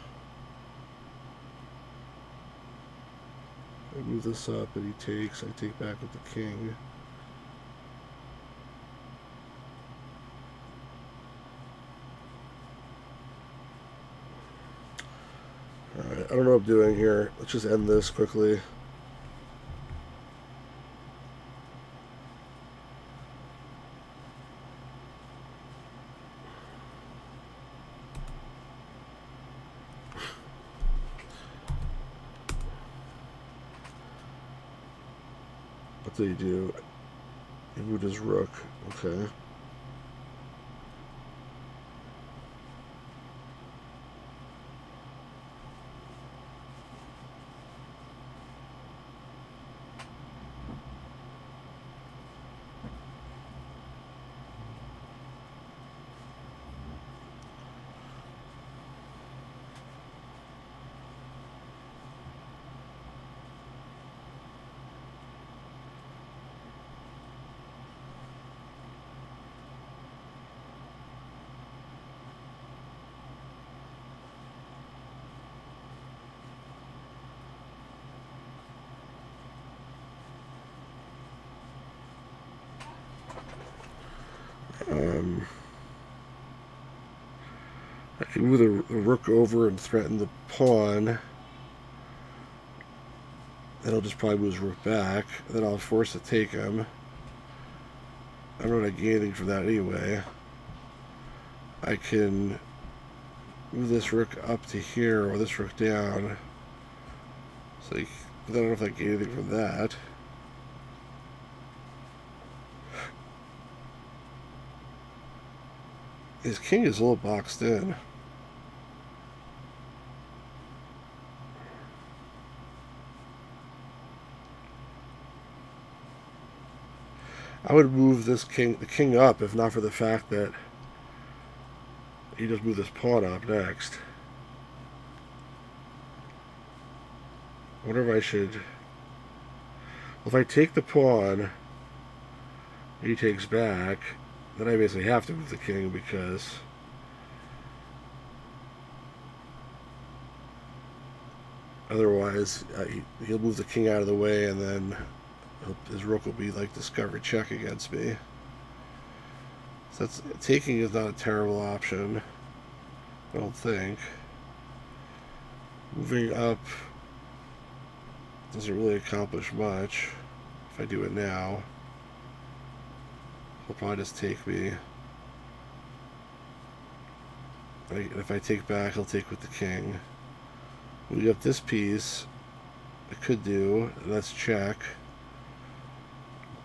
I move this up and he takes, I take back with the king. Alright, I don't know what I'm doing here. Let's just end this quickly. What did he do? He moved his rook. Okay. I can move the rook over and threaten the pawn. Then I'll just probably move his rook back. Then I'll force to take him. I don't know what I gain anything from that anyway. I can move this rook up to here or this rook down. So I don't know if I gain anything from that. His king is a little boxed in. I would move the king up if not for the fact that he just moved this pawn up next. I wonder if I should. Well, if I take the pawn, he takes back, then I basically have to move the king because otherwise he'll move the king out of the way and then his rook will be like discovery check against me. So taking is not a terrible option, I don't think. Moving up doesn't really accomplish much. If I do it now, he'll probably just take me. If I take back, he'll take with the king. We got this piece I could do, and that's check.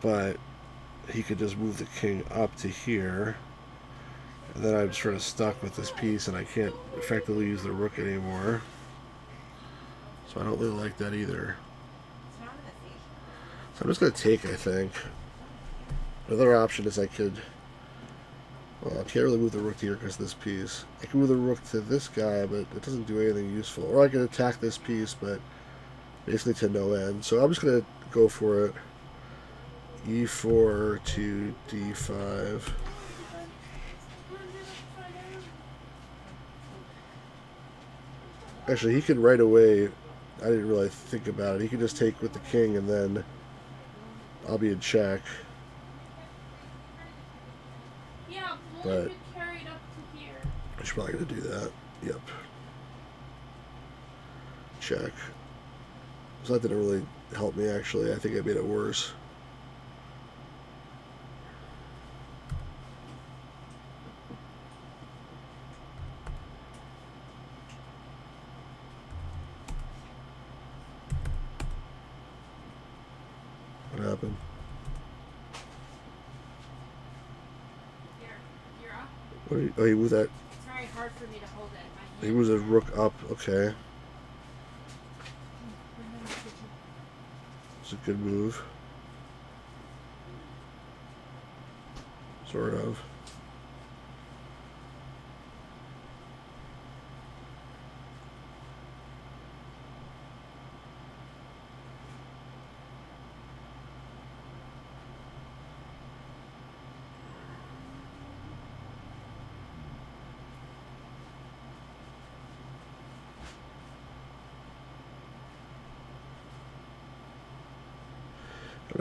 But he could just move the king up to here. And then I'm sort of stuck with this piece and I can't effectively use the rook anymore. So I don't really like that either. So I'm just going to take, I think. Another option is I could... Well, I can't really move the rook here because of this piece. I can move the rook to this guy, but it doesn't do anything useful. Or I can attack this piece, but basically to no end. So I'm just going to go for it. E4 to D5. Actually, he can right away... I didn't really think about it. He can just take with the king and then I'll be in check. Yeah, but carried up to here. I'm probably going to do that. Yep. Check. So that didn't really help me, actually. I think I made it worse. What happened? You're up. What you, oh, you moved that. It's very hard for me to hold it in my hand. He moves his rook up. Okay. It's a good move. Sort of.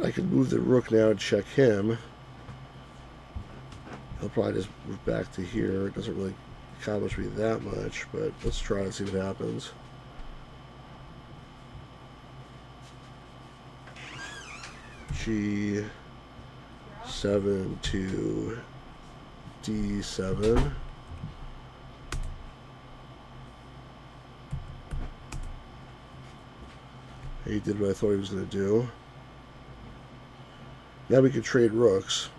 I can move the rook now and check him. He'll probably just move back to here. It doesn't really accomplish me that much, but let's try and see what happens. G7 to D7. He did what I thought he was going to do. Now we can trade rooks.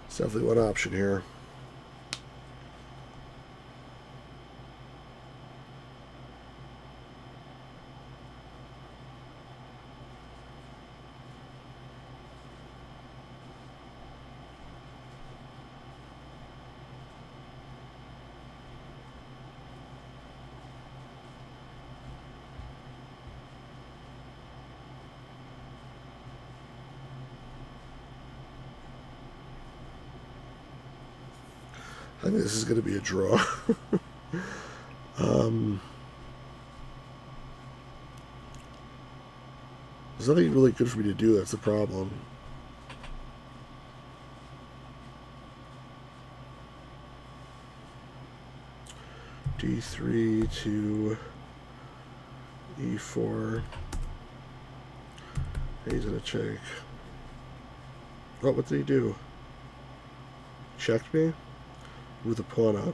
It's definitely one option here. I think this is going to be a draw. There's nothing really good for me to do, that's the problem. D3 to E4. He's going to check. Oh, what did he do? Checked me? With the pawn up.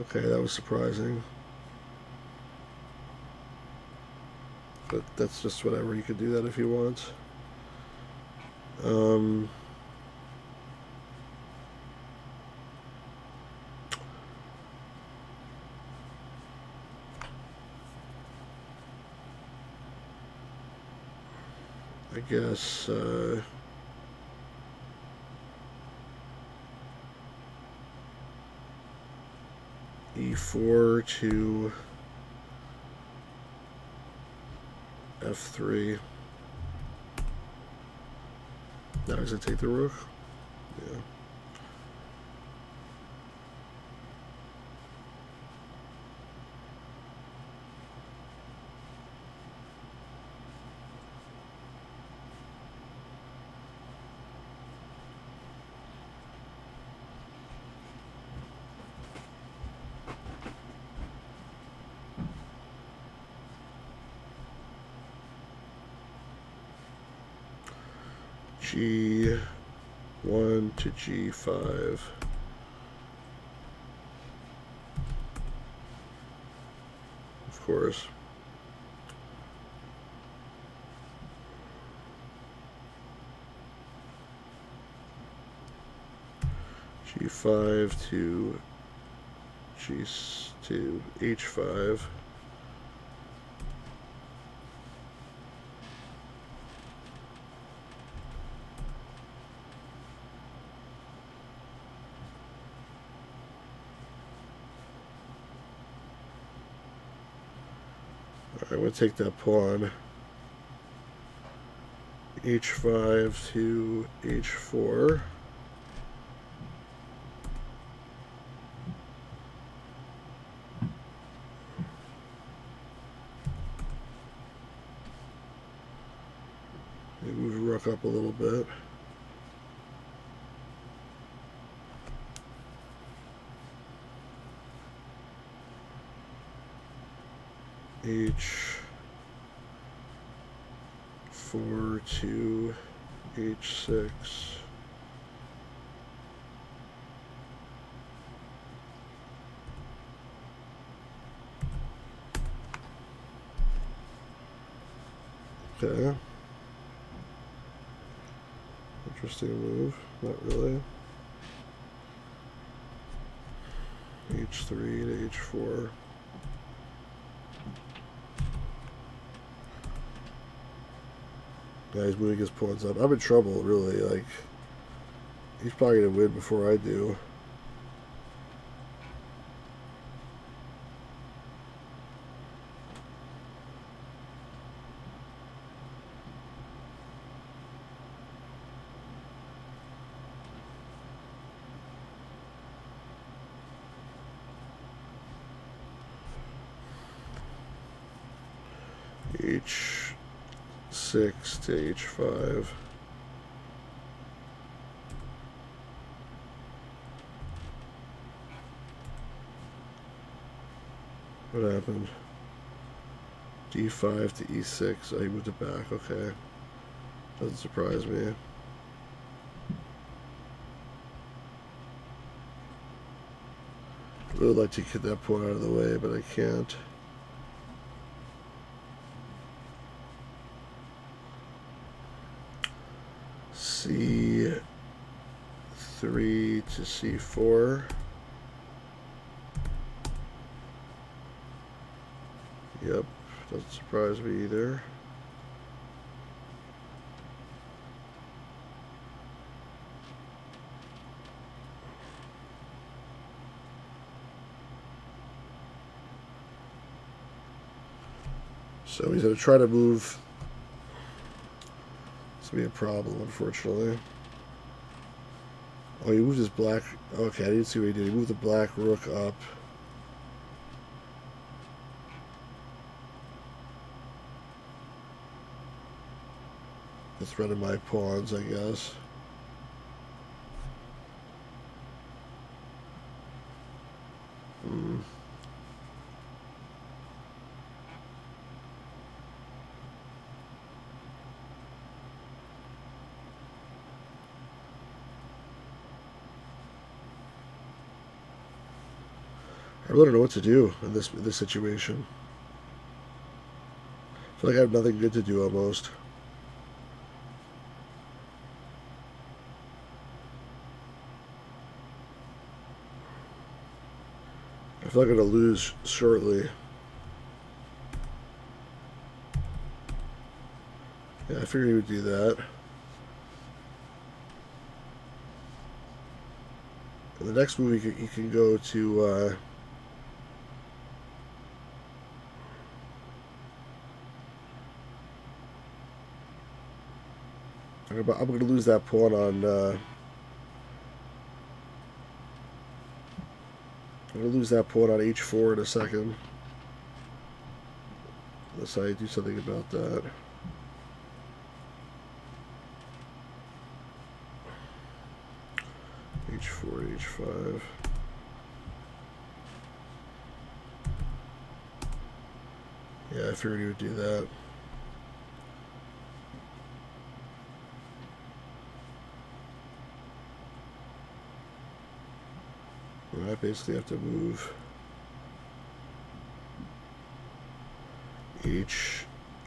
Okay, that was surprising. But that's just whatever. You could do that if you want. I guess E4 to F3. Now does it take the rook? Yeah. G1 to G5. Of course. G5 to H5. I'm going to take that pawn. H5 to H4. Maybe move the rook up a little bit. H4 to H6. Okay. Interesting move. Not really. H3 to H4. Yeah, he's moving his pawns up. I'm in trouble, really. Like, he's probably gonna win before I do. H6 to H5. What happened? D5 to E6. Oh, he moved it back. Okay. Doesn't surprise me. I would like to get that pawn out of the way, but I can't. C3 to C4. Yep, doesn't surprise me either. So he's going to try to move. It's going to be a problem, unfortunately. Oh, he moved his black. Okay, I didn't see what he did. He moved the black rook up. That's running my pawns, I guess. I really don't know what to do in this situation. I feel like I have nothing good to do almost. I feel like I'm going to lose shortly. Yeah, I figured he would do that. And the next move he can go to... I'm going to lose that pawn on... I'm going to lose that pawn on H4 in a second. Unless I do something about that. H4, H5. Yeah, I figured he would do that. I basically have to move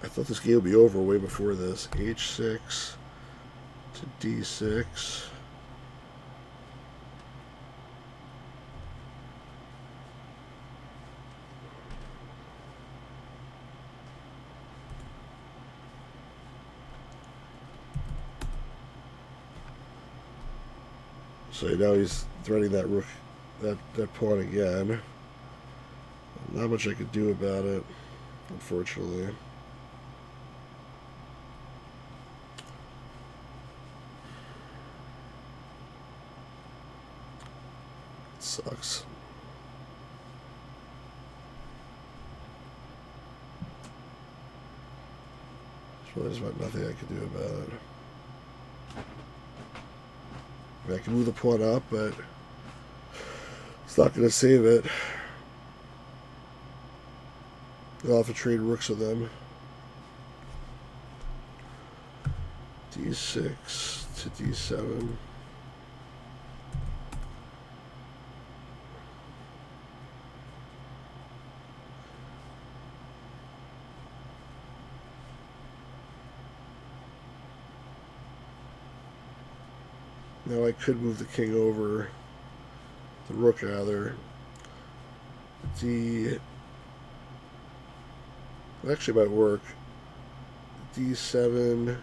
I thought this game would be over way before this. H6 to D6. So now he's threading that rook, that pawn again. Not much I could do about it, unfortunately. It sucks. There's really just about nothing I can do about it. I mean, I can move the pawn up, but it's not going to save it. I'll have to trade rooks with them. D6 to D7. Now I could move the king over, the rook rather. Actually might work. D7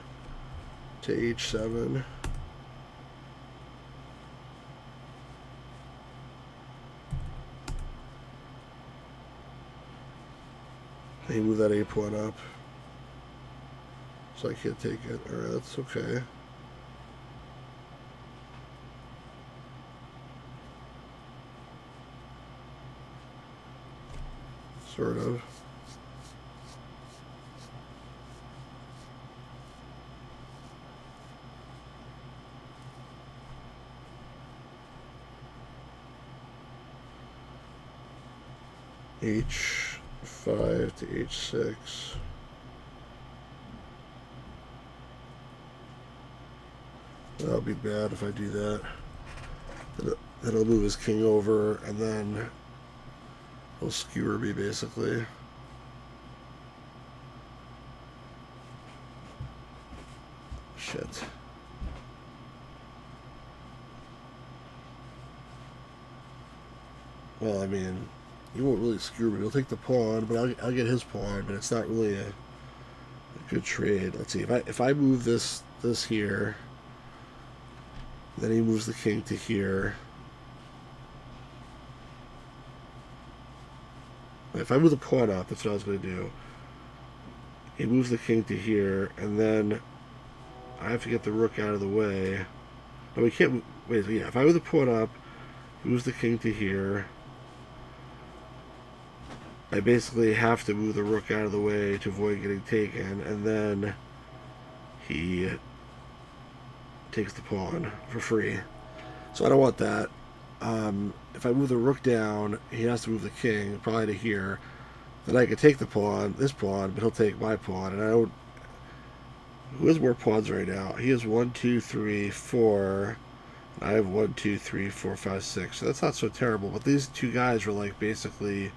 to H7. I move that A pawn up. So I can't take it. Alright, that's okay. Sort of. H5 to H6. That'll be bad if I do that. Then he'll move his king over, and then he'll skewer me, basically. Shit. Well, I mean, he won't really skewer me. He'll take the pawn, but I'll get his pawn, but it's not really a good trade. Let's see. If I move this here, then he moves the king to here. If I move the pawn up, that's what I was going to do. He moves the king to here, and then I have to get the rook out of the way. No, we can't. Wait, yeah. If I move the pawn up, he moves the king to here. I basically have to move the rook out of the way to avoid getting taken, and then he takes the pawn for free. So I don't want that. If I move the rook down, he has to move the king, probably to here. Then I can take the pawn, this pawn, but he'll take my pawn, and I don't... Who has more pawns right now? He has 1, 2, 3, 4. I have 1, 2, 3, 4, 5, 6. So that's not so terrible, but these two guys are like basically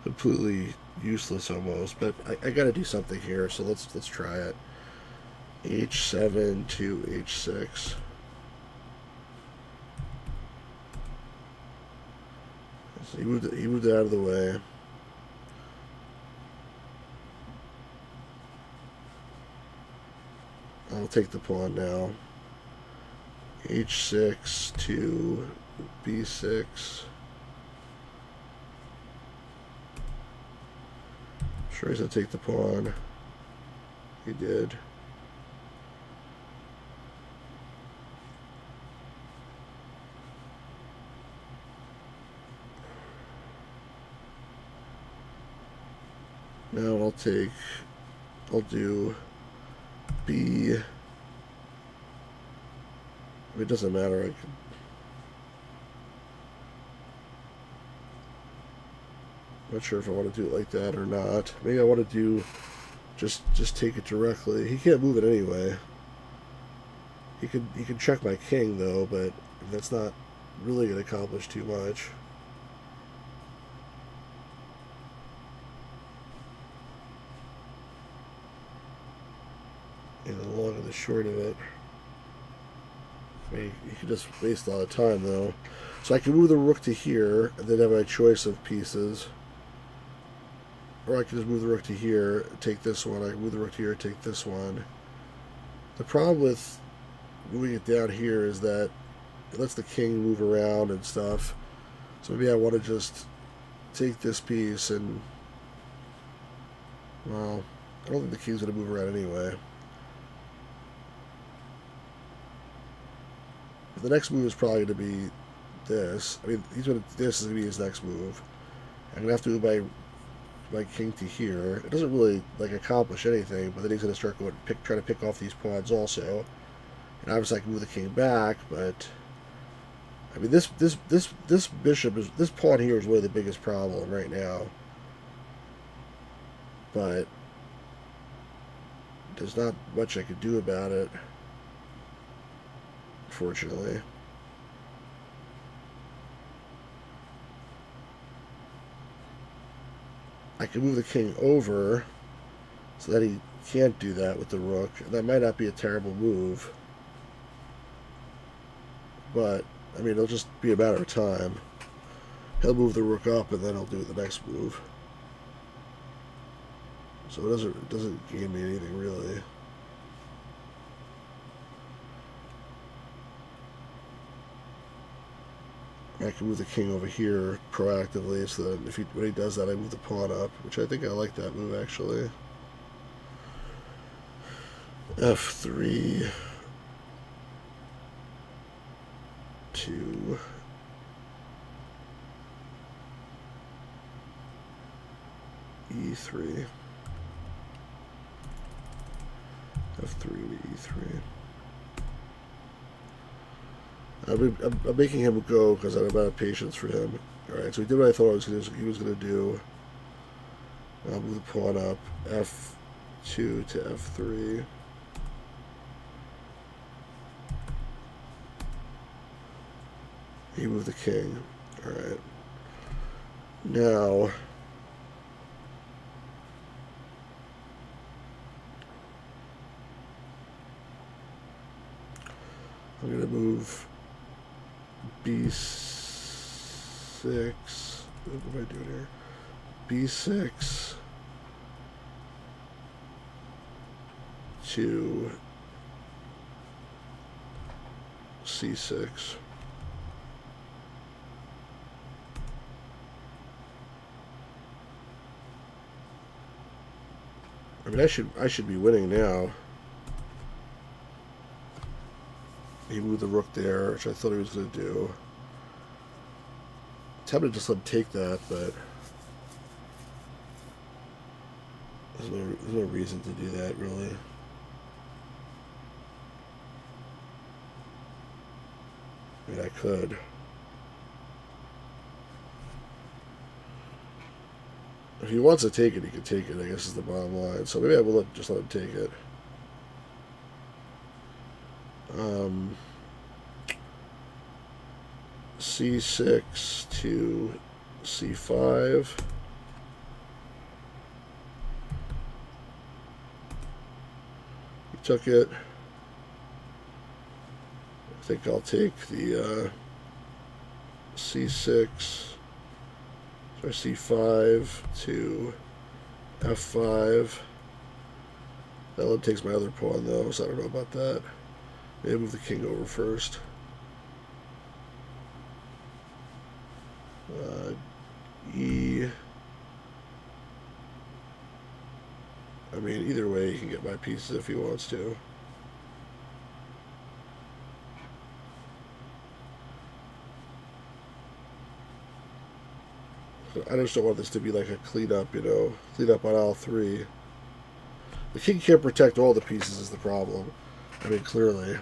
completely useless almost. But I gotta do something here, so let's try it. H7 to H6. So he moved it out of the way. I'll take the pawn now. H6 to B6. Sure he's gonna take the pawn. He did. Now I'll do B. It doesn't matter. I can. Not sure if I want to do it like that or not. Maybe I want to do just take it directly. He can't move it anyway. He can check my king though, but that's not really going to accomplish too much. And the long and the short of it. I mean, you can just waste a lot of time though. So I can move the rook to here and then have my choice of pieces. Or I can just move the rook to here, take this one. I can move the rook to here, take this one. The problem with moving it down here is that it lets the king move around and stuff. So maybe I want to just take this piece and... Well, I don't think the king's going to move around anyway. The next move is probably going to be this. I mean, this is going to be his next move. I'm going to have to move my my king to here. It doesn't really like accomplish anything, but then he's going to start going trying to pick off these pawns also. And obviously I can move the king back, but I mean this bishop is this pawn here is really the biggest problem right now. But there's not much I could do about it, unfortunately. I can move the king over so that he can't do that with the rook. That might not be a terrible move, but I mean it'll just be a matter of time. He'll move the rook up and then he'll do the next move. So it doesn't gain me anything really. I can move the king over here proactively, so that when he does that, I move the pawn up, which I think I like that move actually. F3 to E3. F3 to E3. I'm making him go because I'm out of patience for him. Alright, so he did what I thought he was going to do. I'll move the pawn up. F2 to F3. He moved the king. Alright. Now I'm going to move B6. What am I doing here? B6 to C6. I mean, I should be winning now. He moved the rook there, which I thought he was going to do. I'm tempted to just let him take that, but there's no reason to do that, really. I mean, I could. If he wants to take it, he can take it, I guess is the bottom line. So maybe I will just let him take it. C6 to C5. He took it. I think I'll take the C6 or C5 to F5. That one takes my other pawn though, so I don't know about that. Maybe move the king over first. E. I mean, either way, he can get my pieces if he wants to. I just don't want this to be like a cleanup, you know, clean up on all three. The king can't protect all the pieces is the problem. I mean, clearly.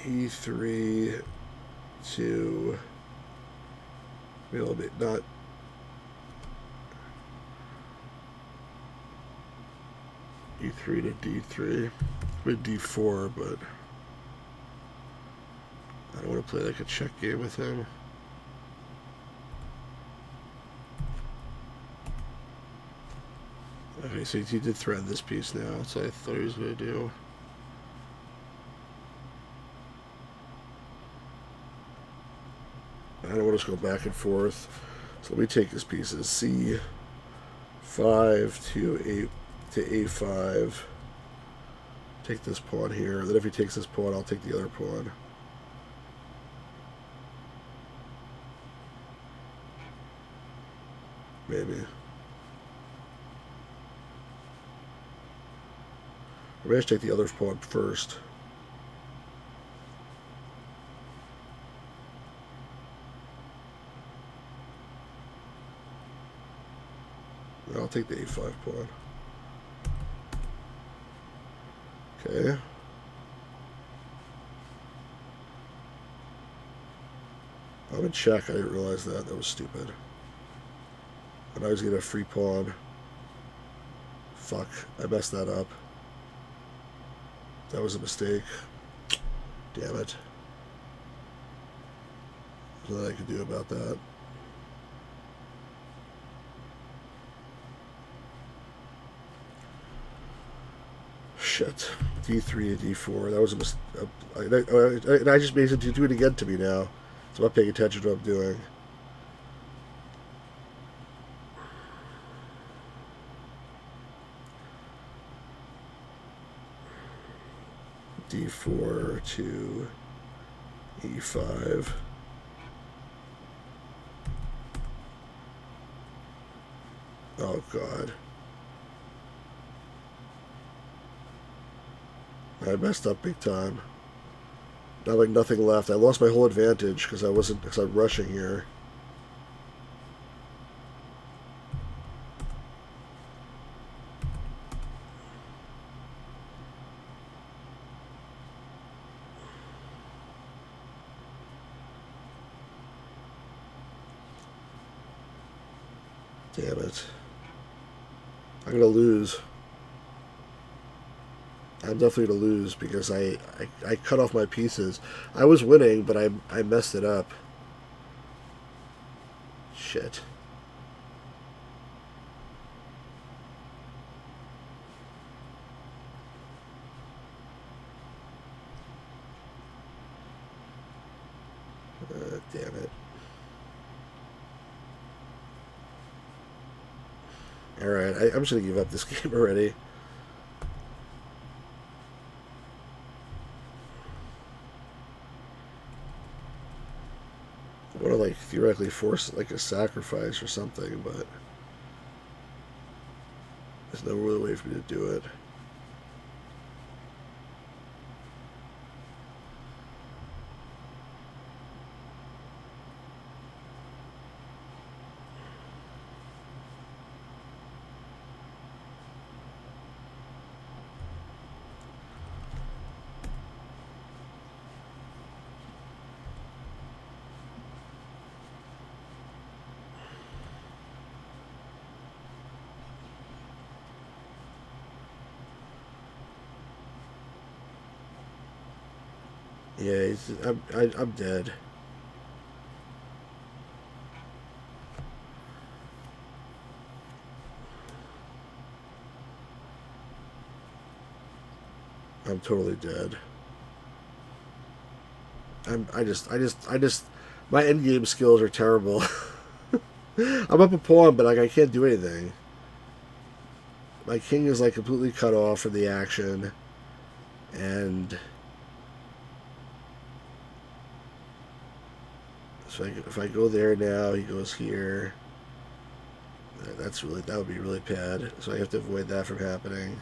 E3 to not E3 to D3 with D4, but I don't want to play like a check game with him. Okay, so he did thread this piece now. That's what I thought he was going to do. I don't want to just go back and forth. So let me take his pieces. C5 to A5. Take this pawn here. Then if he takes this pawn, I'll take the other pawn. Maybe. Maybe I should take the other pawn first. I'll take the a5 pawn. Okay. I'm in check. I didn't realize that. That was stupid. And I was getting a free pawn. Fuck. I messed that up. That was a mistake. Damn it. There's nothing I could do about that. Shit. D3 to D4. That was a mistake. And I just made it do it again to me now. So I'm not paying attention to what I'm doing. D4 to E5. Oh, God. I messed up big time. Now, like, nothing left. I lost my whole advantage because I'm rushing here. Damn it. I'm going to lose. I'm definitely going to lose because I cut off my pieces. I was winning, but I messed it up. Shit. Damn it. Alright, I'm just going to give up this game already. I want to, like, theoretically force, like, a sacrifice or something, but there's no real way for me to do it. Yeah, I'm dead. I'm totally dead. I just, my endgame skills are terrible. I'm up a pawn, but like I can't do anything. My king is like completely cut off from the action, and so if I go there now, he goes here. That would be really bad. So I have to avoid that from happening.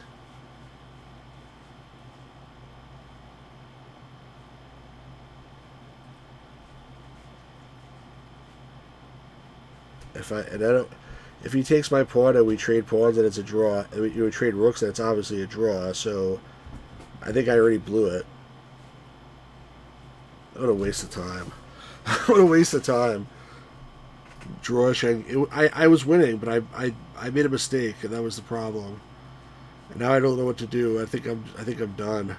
If he takes my pawn and we trade pawns and it's a draw, you would trade rooks and it's obviously a draw. So I think I already blew it. What a waste of time. What a waste of time. Drawing. I was winning, but I made a mistake, and that was the problem. And now I don't know what to do. I think I'm done.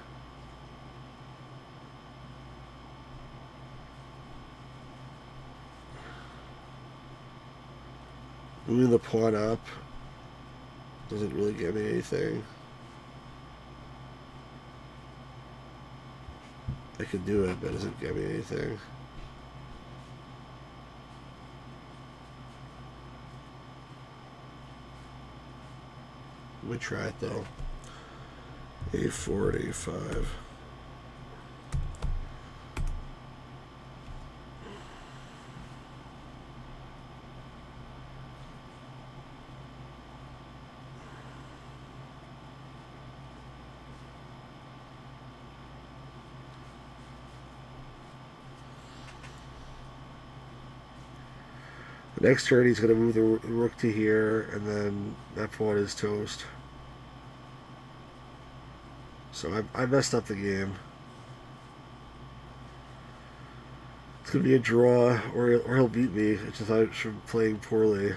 Moving the pawn up doesn't really get me anything. I could do it, but it doesn't get me anything. Let me try it though. A4 to A5. The next turn he's going to move the rook to here, and then that pawn is toast. So I messed up the game. It's going to be a draw, or he'll beat me. It's just I'm playing poorly.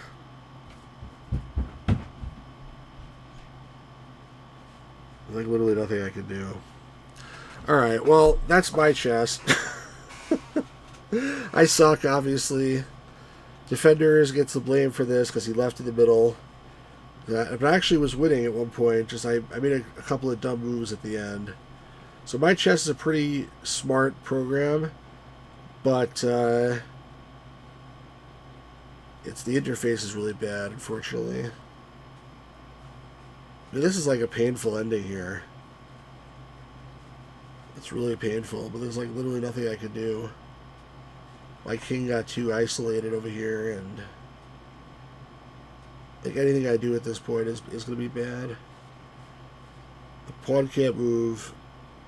Like literally nothing I can do. Alright, well, that's my chess. I suck, obviously. Defenders gets the blame for this because he left in the middle. But I actually was winning at one point. Just I made a couple of dumb moves at the end. So MyChess is a pretty smart program, but it's the interface is really bad, unfortunately. I mean, this is like a painful ending here. It's really painful, but there's like literally nothing I can do. My king got too isolated over here, and like anything I do at this point is going to be bad. The pawn can't move.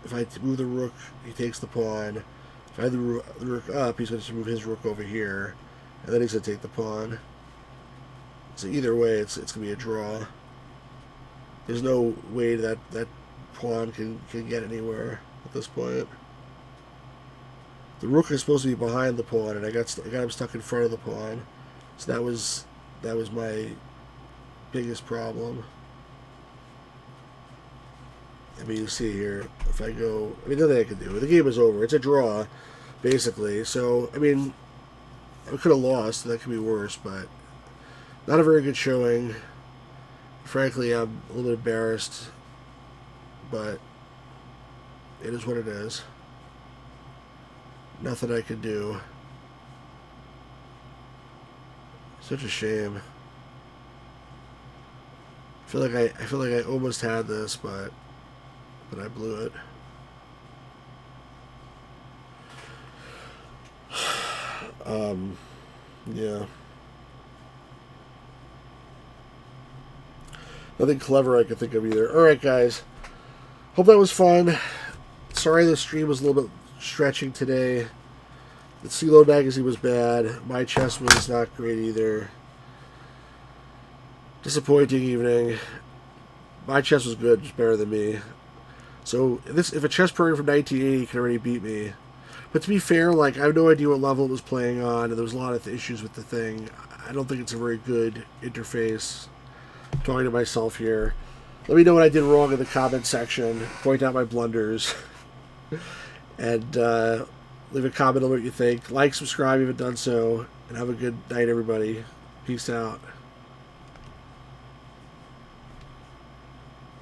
If I move the rook, he takes the pawn. If I have the rook up, he's going to move his rook over here, and then he's going to take the pawn. So either way, it's going to be a draw. There's no way that pawn can get anywhere at this point. The rook is supposed to be behind the pawn, and I got him stuck in front of the pawn. So that was my biggest problem. I mean, you see here, if I go, I mean, nothing I can do. The game is over. It's a draw, basically. So, I mean, I could have lost. That could be worse, but not a very good showing. Frankly, I'm a little bit embarrassed, but it is what it is. Nothing I can do. Such a shame. I feel like I almost had this, but I blew it. Yeah. Nothing clever I could think of either. Alright, guys. Hope that was fun. Sorry the stream was a little bit stretching today. The CLOAD magazine was bad. MyChess was not great either. Disappointing evening. MyChess was good, just better than me. So if a chess program from 1980 can already beat me. But to be fair, like, I have no idea what level it was playing on, and there was a lot of issues with the thing. I don't think it's a very good interface. I'm talking to myself here. Let me know what I did wrong in the comment section. Point out my blunders. And leave a comment on what you think. Like, subscribe if you haven't done so. And have a good night, everybody. Peace out.